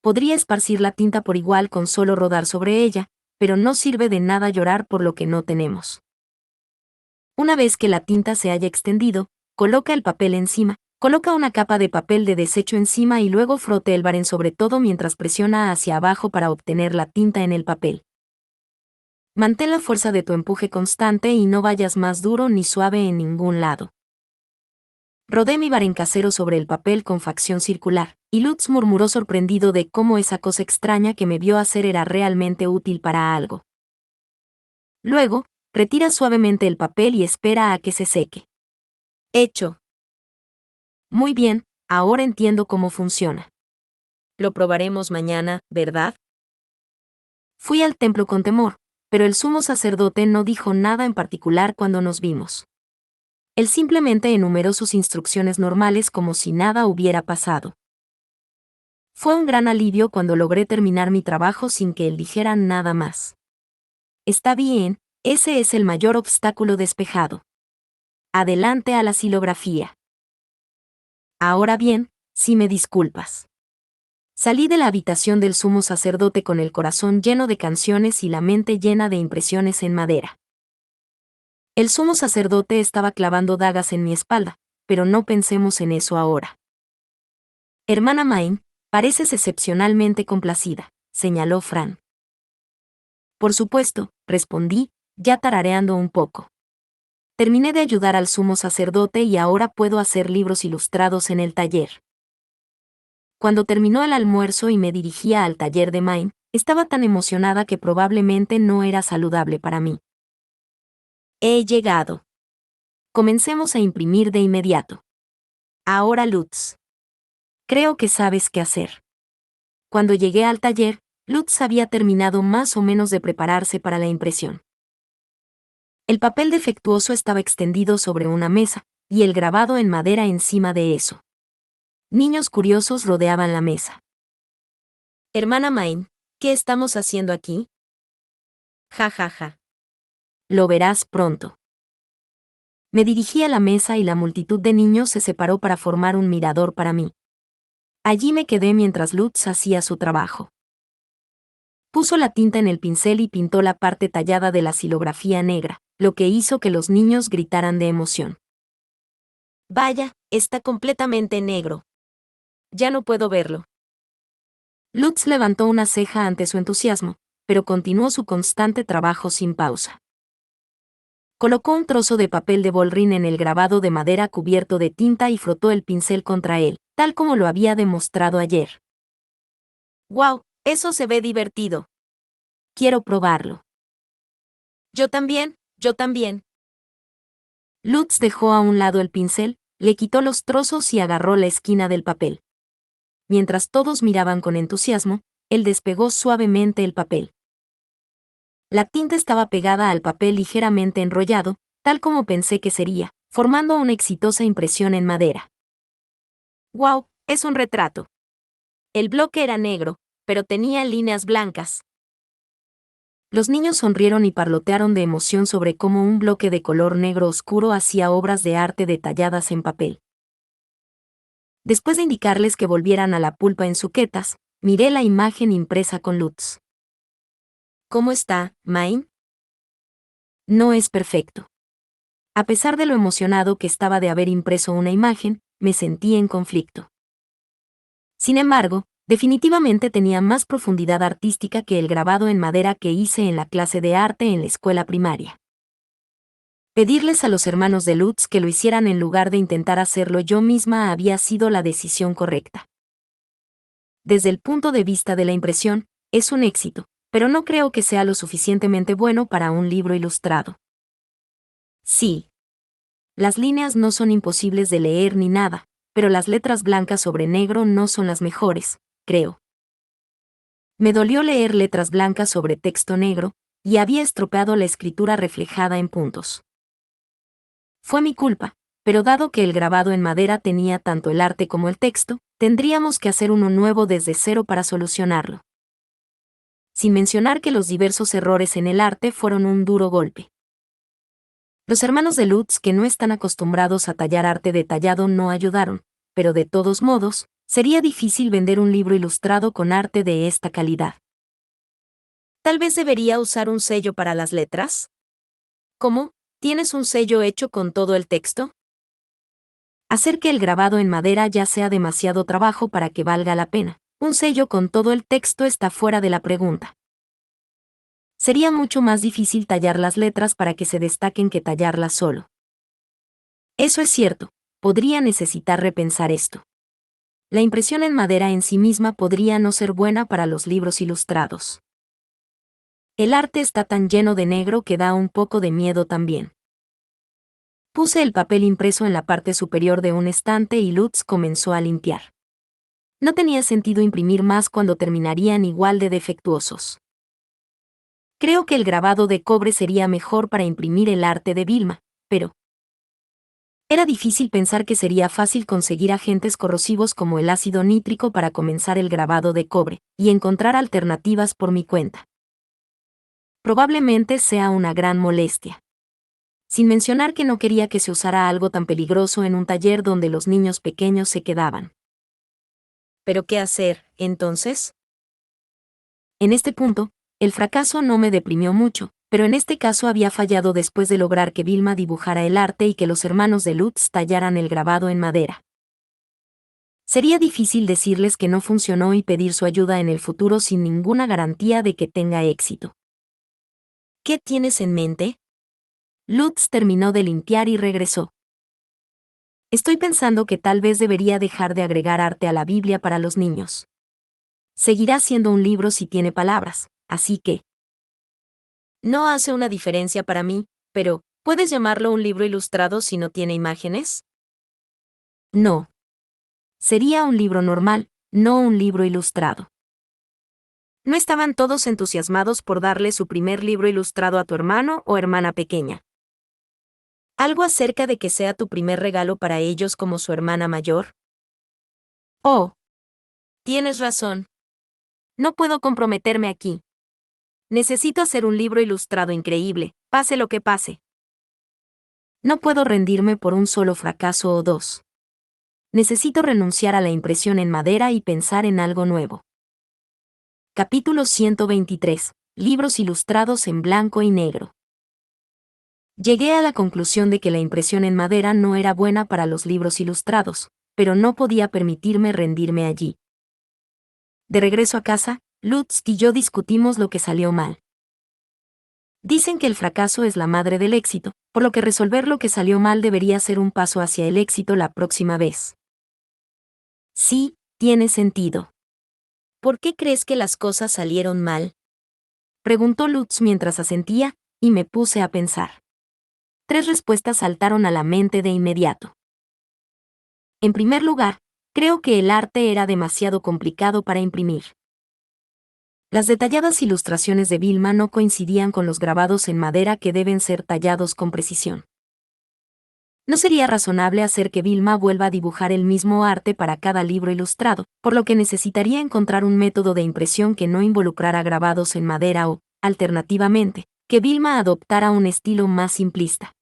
Podría esparcir la tinta por igual con solo rodar sobre ella, pero no sirve de nada llorar por lo que no tenemos. Una vez que la tinta se haya extendido, coloca el papel encima, coloca una capa de papel de desecho encima y luego frote el barén sobre todo mientras presiona hacia abajo para obtener la tinta en el papel. Mantén la fuerza de tu empuje constante y no vayas más duro ni suave en ningún lado. Rodé mi barén casero sobre el papel con facción circular, y Lutz murmuró sorprendido de cómo esa cosa extraña que me vio hacer era realmente útil para algo. Luego, retira suavemente el papel y espera a que se seque. Hecho. Muy bien, ahora entiendo cómo funciona. Lo probaremos mañana, ¿verdad? Fui al templo con temor, pero el sumo sacerdote no dijo nada en particular cuando nos vimos. Él simplemente enumeró sus instrucciones normales como si nada hubiera pasado. Fue un gran alivio cuando logré terminar mi trabajo sin que él dijera nada más. Está bien, ese es el mayor obstáculo despejado. Adelante a la xilografía. Ahora bien, si me disculpas. Salí de la habitación del sumo sacerdote con el corazón lleno de canciones y la mente llena de impresiones en madera. El sumo sacerdote estaba clavando dagas en mi espalda, pero no pensemos en eso ahora. Hermana Main, pareces excepcionalmente complacida, señaló Fran. Por supuesto, respondí, ya tarareando un poco. Terminé de ayudar al sumo sacerdote y ahora puedo hacer libros ilustrados en el taller. Cuando terminó el almuerzo y me dirigía al taller de Main, estaba tan emocionada que probablemente no era saludable para mí. He llegado. Comencemos a imprimir de inmediato. Ahora Lutz. Creo que sabes qué hacer. Cuando llegué al taller, Lutz había terminado más o menos de prepararse para la impresión. El papel defectuoso estaba extendido sobre una mesa, y el grabado en madera encima de eso. Niños curiosos rodeaban la mesa. Hermana Main, ¿qué estamos haciendo aquí? Ja, ja, ja. Lo verás pronto. Me dirigí a la mesa y la multitud de niños se separó para formar un mirador para mí. Allí me quedé mientras Lutz hacía su trabajo. Puso la tinta en el pincel y pintó la parte tallada de la silografía negra, lo que hizo que los niños gritaran de emoción. Vaya, está completamente negro. Ya no puedo verlo. Lutz levantó una ceja ante su entusiasmo, pero continuó su constante trabajo sin pausa. Colocó un trozo de papel de bolrín en el grabado de madera cubierto de tinta y frotó el pincel contra él, tal como lo había demostrado ayer. ¡Guau! Eso se ve divertido. Quiero probarlo. Yo también, yo también. Lutz dejó a un lado el pincel, le quitó los trozos y agarró la esquina del papel. Mientras todos miraban con entusiasmo, él despegó suavemente el papel. La tinta estaba pegada al papel ligeramente enrollado, tal como pensé que sería, formando una exitosa impresión en madera. ¡Guau! Es un retrato. El bloque era negro, pero tenía líneas blancas. Los niños sonrieron y parlotearon de emoción sobre cómo un bloque de color negro oscuro hacía obras de arte detalladas en papel. Después de indicarles que volvieran a la pulpa en suquetas, miré la imagen impresa con Lutz. ¿Cómo está, Main? No es perfecto. A pesar de lo emocionado que estaba de haber impreso una imagen, me sentí en conflicto. Sin embargo, definitivamente tenía más profundidad artística que el grabado en madera que hice en la clase de arte en la escuela primaria. Pedirles a los hermanos de Lutz que lo hicieran en lugar de intentar hacerlo yo misma había sido la decisión correcta. Desde el punto de vista de la impresión, es un éxito, pero no creo que sea lo suficientemente bueno para un libro ilustrado. Sí. Las líneas no son imposibles de leer ni nada, pero las letras blancas sobre negro no son las mejores, creo. Me dolió leer letras blancas sobre texto negro, y había estropeado la escritura reflejada en puntos. Fue mi culpa, pero dado que el grabado en madera tenía tanto el arte como el texto, tendríamos que hacer uno nuevo desde cero para solucionarlo. Sin mencionar que los diversos errores en el arte fueron un duro golpe. Los hermanos de Lutz, que no están acostumbrados a tallar arte detallado, no ayudaron, pero de todos modos, sería difícil vender un libro ilustrado con arte de esta calidad. ¿Tal vez debería usar un sello para las letras? ¿Cómo? ¿Tienes un sello hecho con todo el texto? Hacer que el grabado en madera ya sea demasiado trabajo para que valga la pena. Un sello con todo el texto está fuera de la pregunta. Sería mucho más difícil tallar las letras para que se destaquen que tallarlas solo. Eso es cierto, podría necesitar repensar esto. La impresión en madera en sí misma podría no ser buena para los libros ilustrados. El arte está tan lleno de negro que da un poco de miedo también. Puse el papel impreso en la parte superior de un estante y Lutz comenzó a limpiar. No tenía sentido imprimir más cuando terminarían igual de defectuosos. Creo que el grabado de cobre sería mejor para imprimir el arte de Vilma, pero era difícil pensar que sería fácil conseguir agentes corrosivos como el ácido nítrico para comenzar el grabado de cobre, y encontrar alternativas por mi cuenta. Probablemente sea una gran molestia. Sin mencionar que no quería que se usara algo tan peligroso en un taller donde los niños pequeños se quedaban. ¿Pero qué hacer, entonces? En este punto, el fracaso no me deprimió mucho, pero en este caso había fallado después de lograr que Vilma dibujara el arte y que los hermanos de Lutz tallaran el grabado en madera. Sería difícil decirles que no funcionó y pedir su ayuda en el futuro sin ninguna garantía de que tenga éxito. ¿Qué tienes en mente? Lutz terminó de limpiar y regresó. Estoy pensando que tal vez debería dejar de agregar arte a la Biblia para los niños. Seguirá siendo un libro si tiene palabras, así que... No hace una diferencia para mí, pero ¿puedes llamarlo un libro ilustrado si no tiene imágenes? No. Sería un libro normal, no un libro ilustrado. ¿No estaban todos entusiasmados por darle su primer libro ilustrado a tu hermano o hermana pequeña? ¿Algo acerca de que sea tu primer regalo para ellos como su hermana mayor? Oh, tienes razón. No puedo comprometerme aquí. Necesito hacer un libro ilustrado increíble, pase lo que pase. No puedo rendirme por un solo fracaso o dos. Necesito renunciar a la impresión en madera y pensar en algo nuevo. Capítulo 123. Libros ilustrados en blanco y negro. Llegué a la conclusión de que la impresión en madera no era buena para los libros ilustrados, pero no podía permitirme rendirme allí. De regreso a casa, Lutz y yo discutimos lo que salió mal. Dicen que el fracaso es la madre del éxito, por lo que resolver lo que salió mal debería ser un paso hacia el éxito la próxima vez. Sí, tiene sentido. ¿Por qué crees que las cosas salieron mal? Preguntó Lutz mientras asentía, y me puse a pensar. 3 respuestas saltaron a la mente de inmediato. En primer lugar, creo que el arte era demasiado complicado para imprimir. Las detalladas ilustraciones de Vilma no coincidían con los grabados en madera que deben ser tallados con precisión. No sería razonable hacer que Vilma vuelva a dibujar el mismo arte para cada libro ilustrado, por lo que necesitaría encontrar un método de impresión que no involucrara grabados en madera o, alternativamente, que Vilma adoptara un estilo más simplista.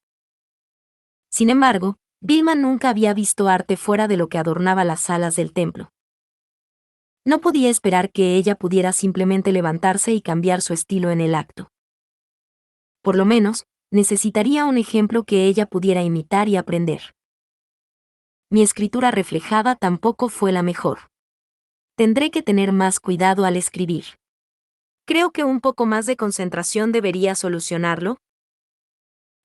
Sin embargo, Vilma nunca había visto arte fuera de lo que adornaba las salas del templo. No podía esperar que ella pudiera simplemente levantarse y cambiar su estilo en el acto. Por lo menos, necesitaría un ejemplo que ella pudiera imitar y aprender. Mi escritura reflejada tampoco fue la mejor. Tendré que tener más cuidado al escribir. Creo que un poco más de concentración debería solucionarlo.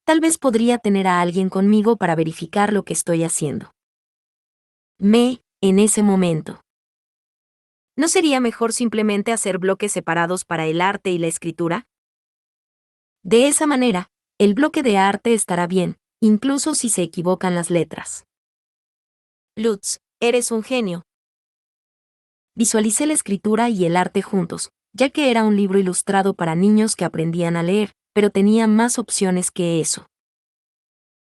Tal vez podría tener a alguien conmigo para verificar lo que estoy haciendo. En ese momento. ¿No sería mejor simplemente hacer bloques separados para el arte y la escritura? De esa manera, el bloque de arte estará bien, incluso si se equivocan las letras. Lutz, eres un genio. Visualicé la escritura y el arte juntos, ya que era un libro ilustrado para niños que aprendían a leer, pero tenía más opciones que eso.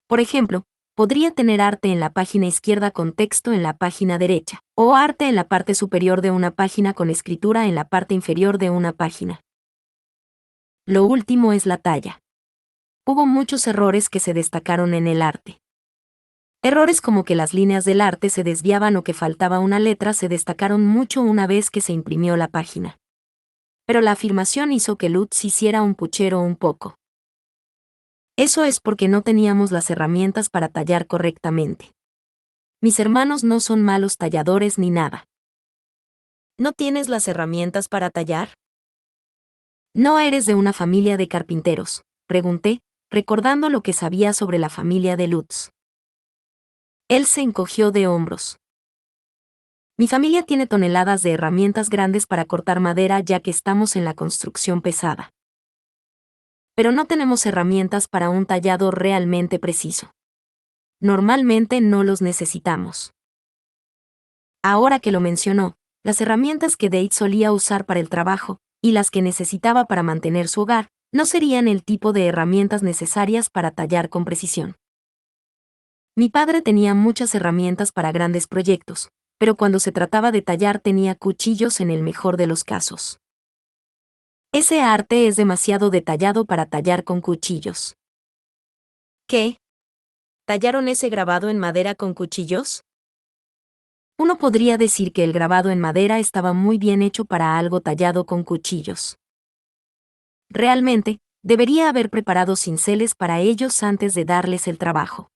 Por ejemplo, podría tener arte en la página izquierda con texto en la página derecha, o arte en la parte superior de una página con escritura en la parte inferior de una página. Lo último es la talla. Hubo muchos errores que se destacaron en el arte. Errores como que las líneas del arte se desviaban o que faltaba una letra se destacaron mucho una vez que se imprimió la página. Pero la afirmación hizo que Lutz hiciera un puchero un poco. Eso es porque no teníamos las herramientas para tallar correctamente. Mis hermanos no son malos talladores ni nada. ¿No tienes las herramientas para tallar? ¿No eres de una familia de carpinteros?, pregunté, recordando lo que sabía sobre la familia de Lutz. Él se encogió de hombros. Mi familia tiene toneladas de herramientas grandes para cortar madera ya que estamos en la construcción pesada. Pero no tenemos herramientas para un tallado realmente preciso. Normalmente no los necesitamos. Ahora que lo mencionó, las herramientas que Dave solía usar para el trabajo, y las que necesitaba para mantener su hogar, no serían el tipo de herramientas necesarias para tallar con precisión. Mi padre tenía muchas herramientas para grandes proyectos, pero cuando se trataba de tallar tenía cuchillos en el mejor de los casos. Ese arte es demasiado detallado para tallar con cuchillos. ¿Qué? ¿Tallaron ese grabado en madera con cuchillos? Uno podría decir que el grabado en madera estaba muy bien hecho para algo tallado con cuchillos. Realmente, debería haber preparado cinceles para ellos antes de darles el trabajo.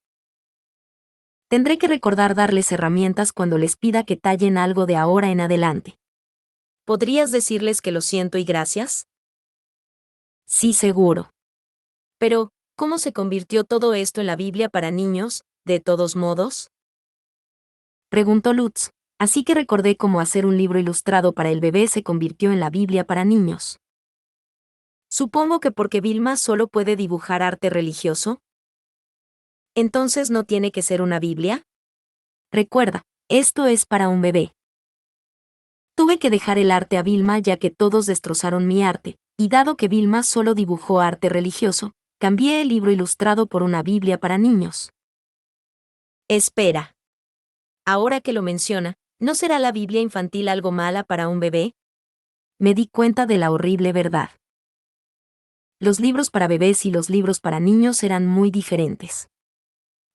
Tendré que recordar darles herramientas cuando les pida que tallen algo de ahora en adelante. ¿Podrías decirles que lo siento y gracias? Sí, seguro. Pero, ¿cómo se convirtió todo esto en la Biblia para niños, de todos modos? Preguntó Lutz, así que recordé cómo hacer un libro ilustrado para el bebé se convirtió en la Biblia para niños. Supongo que porque Vilma solo puede dibujar arte religioso. ¿Entonces no tiene que ser una Biblia? Recuerda, esto es para un bebé. Tuve que dejar el arte a Vilma ya que todos destrozaron mi arte, y dado que Vilma solo dibujó arte religioso, cambié el libro ilustrado por una Biblia para niños. Espera. Ahora que lo menciona, ¿no será la Biblia infantil algo mala para un bebé? Me di cuenta de la horrible verdad. Los libros para bebés y los libros para niños eran muy diferentes.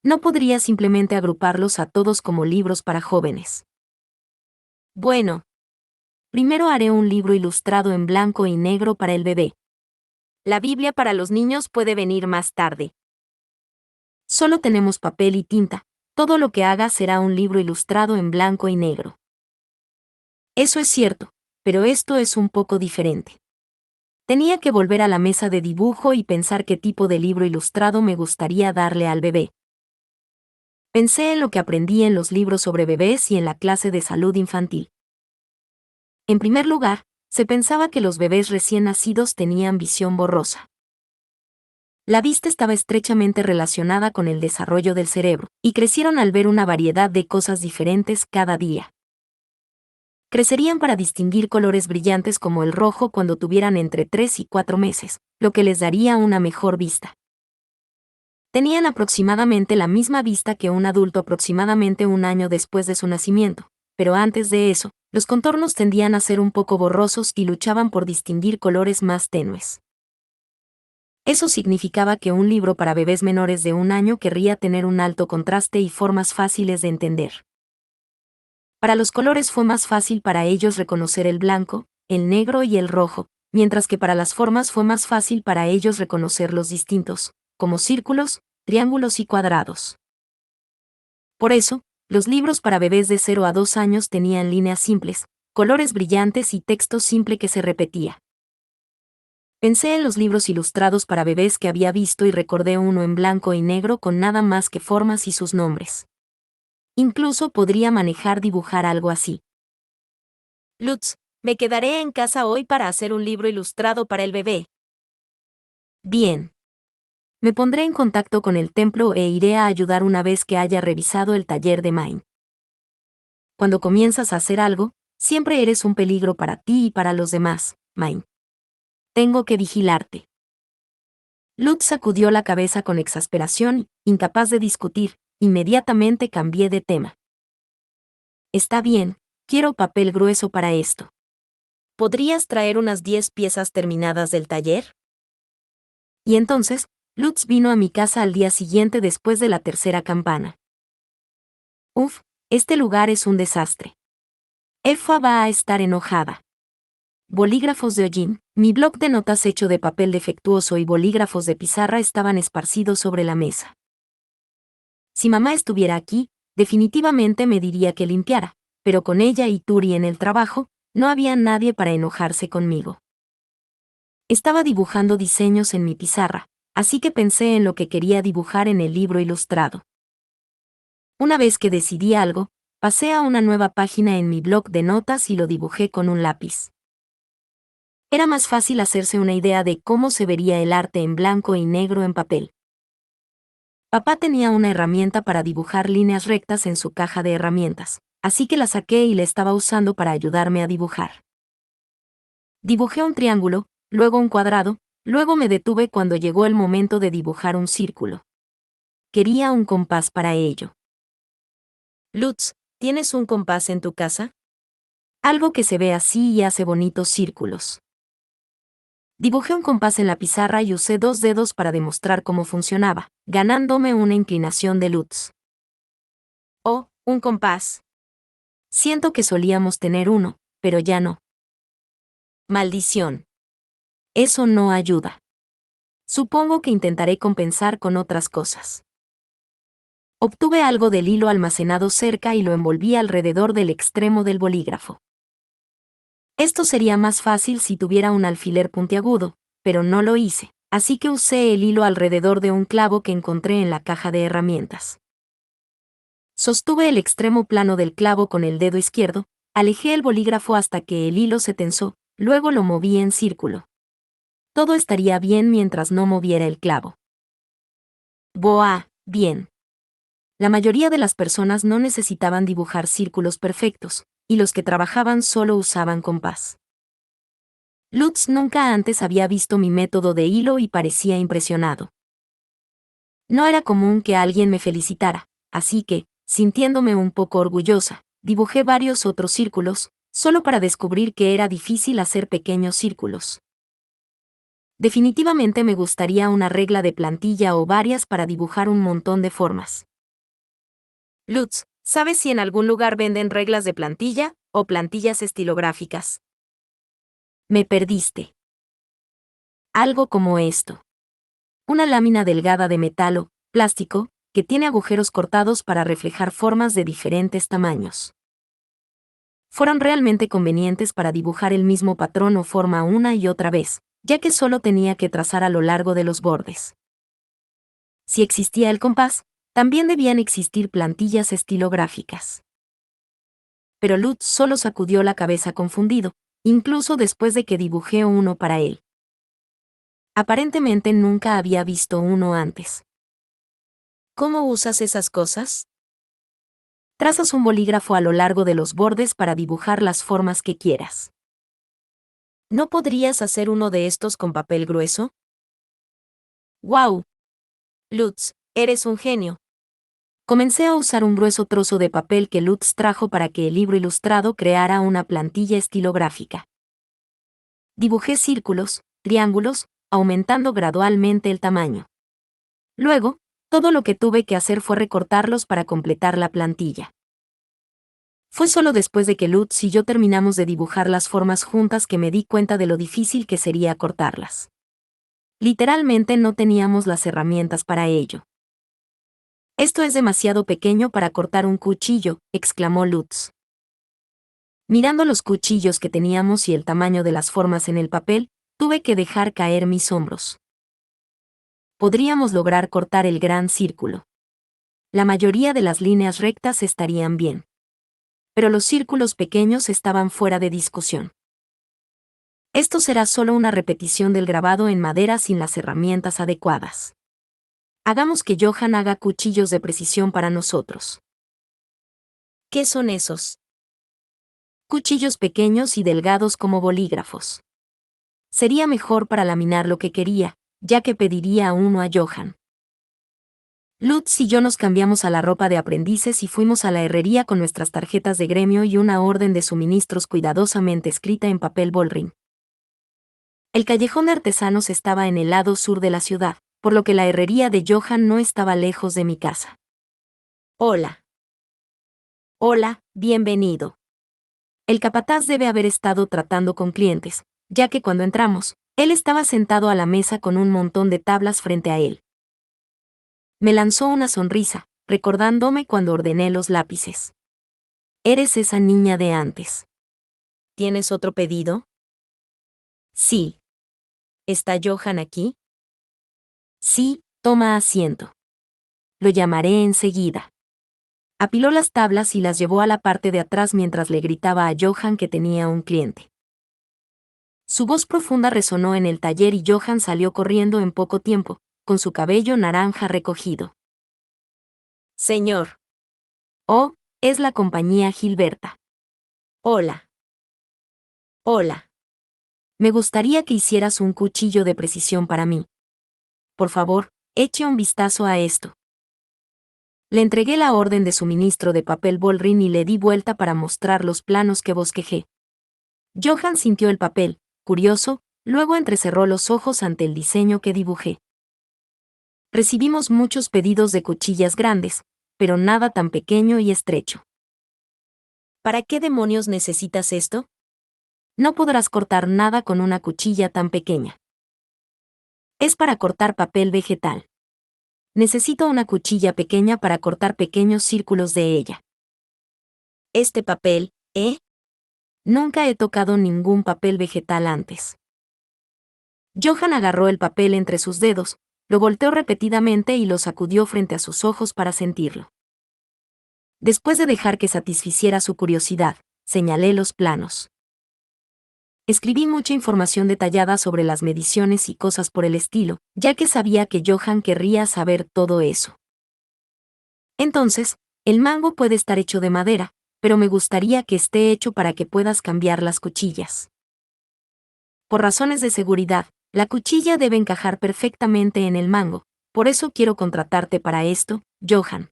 No podría simplemente agruparlos a todos como libros para jóvenes. Bueno, Primero haré un libro ilustrado en blanco y negro para el bebé. la Biblia para los niños puede venir más tarde. Solo tenemos papel y tinta. Todo lo que haga será un libro ilustrado en blanco y negro. Eso es cierto, pero esto es un poco diferente. Tenía que volver a la mesa de dibujo y pensar qué tipo de libro ilustrado me gustaría darle al bebé. Pensé en lo que aprendí en los libros sobre bebés y en la clase de salud infantil. En primer lugar, se pensaba que los bebés recién nacidos tenían visión borrosa. La vista estaba estrechamente relacionada con el desarrollo del cerebro, y crecieron al ver una variedad de cosas diferentes cada día. Crecerían para distinguir colores brillantes como el rojo cuando tuvieran entre 3 y 4 meses, lo que les daría una mejor vista. Tenían aproximadamente la misma vista que un adulto aproximadamente un año después de su nacimiento, pero antes de eso, los contornos tendían a ser un poco borrosos y luchaban por distinguir colores más tenues. Eso significaba que un libro para bebés menores de un año querría tener un alto contraste y formas fáciles de entender. Para los colores fue más fácil para ellos reconocer el blanco, el negro y el rojo, mientras que para las formas fue más fácil para ellos reconocer los distintos, como círculos, triángulos y cuadrados. Por eso, los libros para bebés de 0 a 2 años tenían líneas simples, colores brillantes y texto simple que se repetía. Pensé en los libros ilustrados para bebés que había visto y recordé uno en blanco y negro con nada más que formas y sus nombres. Incluso podría dibujar algo así. Lutz, me quedaré en casa hoy para hacer un libro ilustrado para el bebé. Bien. Me pondré en contacto con el templo e iré a ayudar una vez que haya revisado el taller de Main. Cuando comienzas a hacer algo, siempre eres un peligro para ti y para los demás, Main. Tengo que vigilarte. Lutz sacudió la cabeza con exasperación y, incapaz de discutir, inmediatamente cambié de tema. Está bien, quiero papel grueso para esto. ¿Podrías traer unas 10 piezas terminadas del taller? Y entonces, Lutz vino a mi casa al día siguiente después de la tercera campana. Uf, este lugar es un desastre. Effa va a estar enojada. Bolígrafos de hollín, mi bloc de notas hecho de papel defectuoso y bolígrafos de pizarra estaban esparcidos sobre la mesa. Si mamá estuviera aquí, definitivamente me diría que limpiara, pero con ella y Turi en el trabajo, no había nadie para enojarse conmigo. Estaba dibujando diseños en mi pizarra, así que pensé en lo que quería dibujar en el libro ilustrado. Una vez que decidí algo, pasé a una nueva página en mi bloc de notas y lo dibujé con un lápiz. Era más fácil hacerse una idea de cómo se vería el arte en blanco y negro en papel. Papá tenía una herramienta para dibujar líneas rectas en su caja de herramientas, así que la saqué y la estaba usando para ayudarme a dibujar. Dibujé un triángulo, luego un cuadrado, luego me detuve cuando llegó el momento de dibujar un círculo. Quería un compás para ello. Lutz, ¿tienes un compás en tu casa? Algo que se ve así y hace bonitos círculos. Dibujé un compás en la pizarra y usé 2 dedos para demostrar cómo funcionaba, ganándome una inclinación de Lutz. Oh, un compás. Siento que solíamos tener uno, pero ya no. Maldición. Eso no ayuda. Supongo que intentaré compensar con otras cosas. Obtuve algo del hilo almacenado cerca y lo envolví alrededor del extremo del bolígrafo. Esto sería más fácil si tuviera un alfiler puntiagudo, pero no lo hice, así que usé el hilo alrededor de un clavo que encontré en la caja de herramientas. Sostuve el extremo plano del clavo con el dedo izquierdo, alejé el bolígrafo hasta que el hilo se tensó, luego lo moví en círculo. Todo estaría bien mientras no moviera el clavo. Boa, bien. La mayoría de las personas no necesitaban dibujar círculos perfectos, y los que trabajaban solo usaban compás. Lutz nunca antes había visto mi método de hilo y parecía impresionado. No era común que alguien me felicitara, así que, sintiéndome un poco orgullosa, dibujé varios otros círculos, solo para descubrir que era difícil hacer pequeños círculos. Definitivamente me gustaría una regla de plantilla o varias para dibujar un montón de formas. Lutz, ¿sabes si en algún lugar venden reglas de plantilla o plantillas estilográficas? Me perdiste. Algo como esto. Una lámina delgada de metal o plástico, que tiene agujeros cortados para reflejar formas de diferentes tamaños. Fueron realmente convenientes para dibujar el mismo patrón o forma una y otra vez, ya que solo tenía que trazar a lo largo de los bordes. Si existía el compás, también debían existir plantillas estilográficas. Pero Lutz solo sacudió la cabeza confundido, incluso después de que dibujé uno para él. Aparentemente nunca había visto uno antes. ¿Cómo usas esas cosas? Trazas un bolígrafo a lo largo de los bordes para dibujar las formas que quieras. ¿No podrías hacer uno de estos con papel grueso? ¡Wow! Lutz, eres un genio. Comencé a usar un grueso trozo de papel que Lutz trajo para que el libro ilustrado creara una plantilla estilográfica. Dibujé círculos, triángulos, aumentando gradualmente el tamaño. Luego, todo lo que tuve que hacer fue recortarlos para completar la plantilla. Fue solo después de que Lutz y yo terminamos de dibujar las formas juntas que me di cuenta de lo difícil que sería cortarlas. Literalmente no teníamos las herramientas para ello. «Esto es demasiado pequeño para cortar un cuchillo», exclamó Lutz. Mirando los cuchillos que teníamos y el tamaño de las formas en el papel, tuve que dejar caer mis hombros. Podríamos lograr cortar el gran círculo. La mayoría de las líneas rectas estarían bien. Pero los círculos pequeños estaban fuera de discusión. Esto será solo una repetición del grabado en madera sin las herramientas adecuadas. Hagamos que Johan haga cuchillos de precisión para nosotros. ¿Qué son esos? Cuchillos pequeños y delgados como bolígrafos. Sería mejor para laminar lo que quería, ya que pediría uno a Johan. Lutz y yo nos cambiamos a la ropa de aprendices y fuimos a la herrería con nuestras tarjetas de gremio y una orden de suministros cuidadosamente escrita en papel Bol-Ring. El callejón de artesanos estaba en el lado sur de la ciudad, por lo que la herrería de Johan no estaba lejos de mi casa. Hola. Hola, bienvenido. El capataz debe haber estado tratando con clientes, ya que cuando entramos, él estaba sentado a la mesa con un montón de tablas frente a él. Me lanzó una sonrisa, recordándome cuando ordené los lápices. Eres esa niña de antes. ¿Tienes otro pedido? Sí. ¿Está Johan aquí? Sí, toma asiento. Lo llamaré enseguida. Apiló las tablas y las llevó a la parte de atrás mientras le gritaba a Johan que tenía un cliente. Su voz profunda resonó en el taller y Johan salió corriendo en poco tiempo, con su cabello naranja recogido. Señor. Oh, es la compañía Gilberta. Hola. Hola. Me gustaría que hicieras un cuchillo de precisión para mí. Por favor, eche un vistazo a esto. Le entregué la orden de suministro de papel Bol-Ring y le di vuelta para mostrar los planos que bosquejé. Johan sintió el papel, curioso, luego entrecerró los ojos ante el diseño que dibujé. Recibimos muchos pedidos de cuchillas grandes, pero nada tan pequeño y estrecho. ¿Para qué demonios necesitas esto? No podrás cortar nada con una cuchilla tan pequeña. Es para cortar papel vegetal. Necesito una cuchilla pequeña para cortar pequeños círculos de ella. Este papel, ¿eh? Nunca he tocado ningún papel vegetal antes. Johan agarró el papel entre sus dedos, lo volteó repetidamente y lo sacudió frente a sus ojos para sentirlo. Después de dejar que satisficiera su curiosidad, señalé los planos. Escribí mucha información detallada sobre las mediciones y cosas por el estilo, ya que sabía que Johan querría saber todo eso. Entonces, el mango puede estar hecho de madera, pero me gustaría que esté hecho para que puedas cambiar las cuchillas. Por razones de seguridad, la cuchilla debe encajar perfectamente en el mango, por eso quiero contratarte para esto, Johan.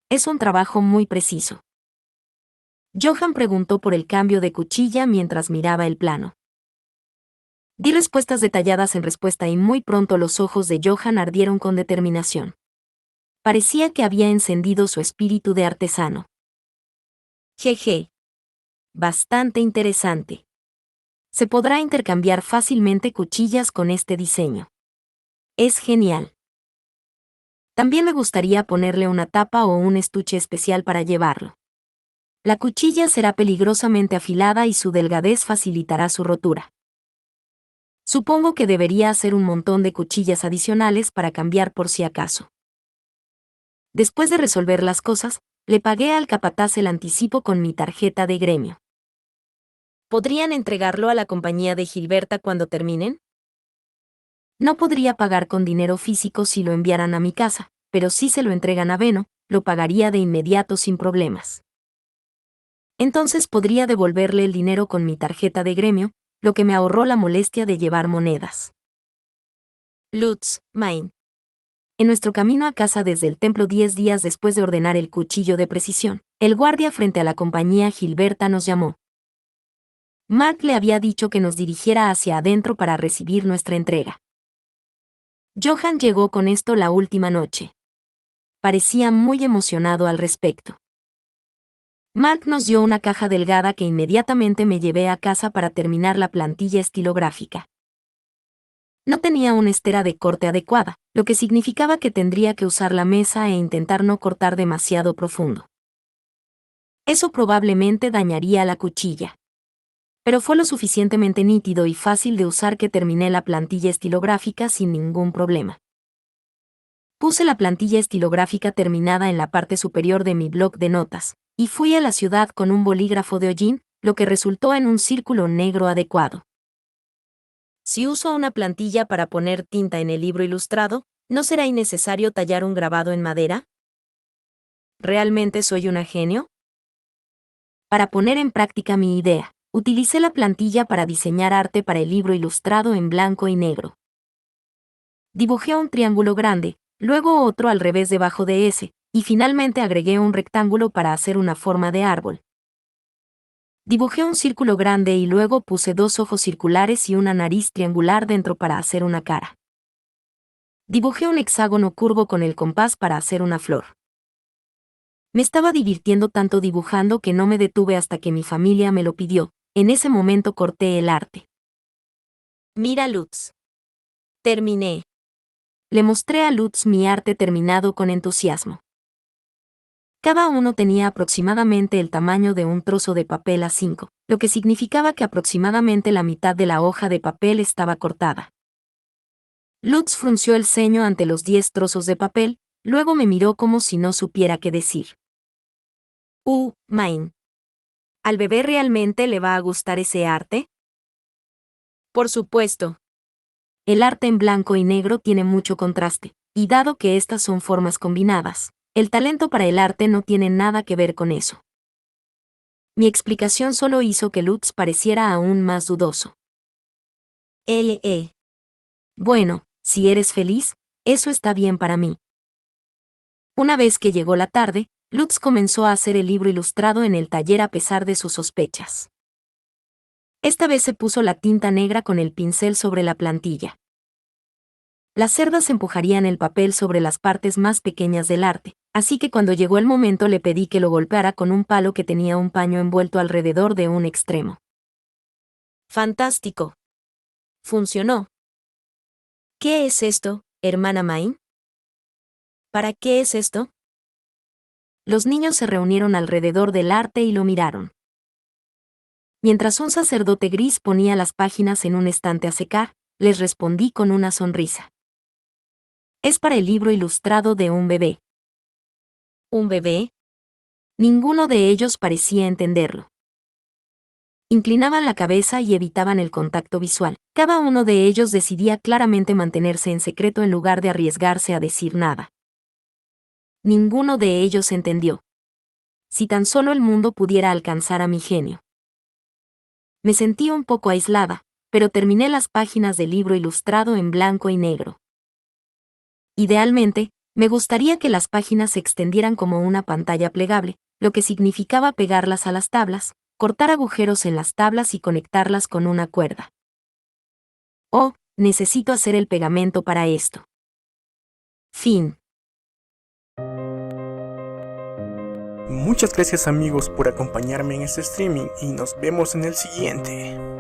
Es un trabajo muy preciso. Johan preguntó por el cambio de cuchilla mientras miraba el plano. Di respuestas detalladas en respuesta y muy pronto los ojos de Johan ardieron con determinación. Parecía que había encendido su espíritu de artesano. Jeje. Bastante interesante. Se podrá intercambiar fácilmente cuchillas con este diseño. Es genial. También me gustaría ponerle una tapa o un estuche especial para llevarlo. La cuchilla será peligrosamente afilada y su delgadez facilitará su rotura. Supongo que debería hacer un montón de cuchillas adicionales para cambiar por si acaso. Después de resolver las cosas, le pagué al capataz el anticipo con mi tarjeta de gremio. ¿Podrían entregarlo a la compañía de Gilberta cuando terminen? No podría pagar con dinero físico si lo enviaran a mi casa, pero si se lo entregan a Beno, lo pagaría de inmediato sin problemas. Entonces podría devolverle el dinero con mi tarjeta de gremio, lo que me ahorró la molestia de llevar monedas. Lutz, Main. En nuestro camino a casa desde el templo 10 días después de ordenar el cuchillo de precisión, el guardia frente a la compañía Gilberta nos llamó. Mark le había dicho que nos dirigiera hacia adentro para recibir nuestra entrega. Johan llegó con esto la última noche. Parecía muy emocionado al respecto. Mark nos dio una caja delgada que inmediatamente me llevé a casa para terminar la plantilla estilográfica. No tenía una estera de corte adecuada, lo que significaba que tendría que usar la mesa e intentar no cortar demasiado profundo. Eso probablemente dañaría la cuchilla. Pero fue lo suficientemente nítido y fácil de usar que terminé la plantilla estilográfica sin ningún problema. Puse la plantilla estilográfica terminada en la parte superior de mi bloc de notas, y fui a la ciudad con un bolígrafo de hollín, lo que resultó en un círculo negro adecuado. Si uso una plantilla para poner tinta en el libro ilustrado, ¿no será innecesario tallar un grabado en madera? ¿Realmente soy una genio? Para poner en práctica mi idea, utilicé la plantilla para diseñar arte para el libro ilustrado en blanco y negro. Dibujé un triángulo grande, luego otro al revés debajo de ese, y finalmente agregué un rectángulo para hacer una forma de árbol. Dibujé un círculo grande y luego puse 2 ojos circulares y una nariz triangular dentro para hacer una cara. Dibujé un hexágono curvo con el compás para hacer una flor. Me estaba divirtiendo tanto dibujando que no me detuve hasta que mi familia me lo pidió. En ese momento corté el arte. Mira, Lutz. Terminé. Le mostré a Lutz mi arte terminado con entusiasmo. Cada uno tenía aproximadamente el tamaño de un trozo de papel A5, lo que significaba que aproximadamente la mitad de la hoja de papel estaba cortada. Lutz frunció el ceño ante los 10 trozos de papel, luego me miró como si no supiera qué decir. Main. ¿Al bebé realmente le va a gustar ese arte? Por supuesto. El arte en blanco y negro tiene mucho contraste, y dado que estas son formas combinadas, el talento para el arte no tiene nada que ver con eso. Mi explicación solo hizo que Lutz pareciera aún más dudoso. Bueno, si eres feliz, eso está bien para mí. Una vez que llegó la tarde, Lutz comenzó a hacer el libro ilustrado en el taller a pesar de sus sospechas. Esta vez se puso la tinta negra con el pincel sobre la plantilla. Las cerdas empujarían el papel sobre las partes más pequeñas del arte, Así que cuando llegó el momento le pedí que lo golpeara con un palo que tenía un paño envuelto alrededor de un extremo. Fantástico. Funcionó. ¿Qué es esto, hermana Main? ¿Para qué es esto? Los niños se reunieron alrededor del arte y lo miraron. Mientras un sacerdote gris ponía las páginas en un estante a secar, les respondí con una sonrisa. Es para el libro ilustrado de un bebé. ¿Un bebé? Ninguno de ellos parecía entenderlo. Inclinaban la cabeza y evitaban el contacto visual. Cada uno de ellos decidía claramente mantenerse en secreto en lugar de arriesgarse a decir nada. Ninguno de ellos entendió. Si tan solo el mundo pudiera alcanzar a mi genio. Me sentí un poco aislada, pero terminé las páginas del libro ilustrado en blanco y negro. Idealmente, me gustaría que las páginas se extendieran como una pantalla plegable, lo que significaba pegarlas a las tablas, cortar agujeros en las tablas y conectarlas con una cuerda. Oh, necesito hacer el pegamento para esto. Fin. Muchas gracias amigos por acompañarme en este streaming y nos vemos en el siguiente.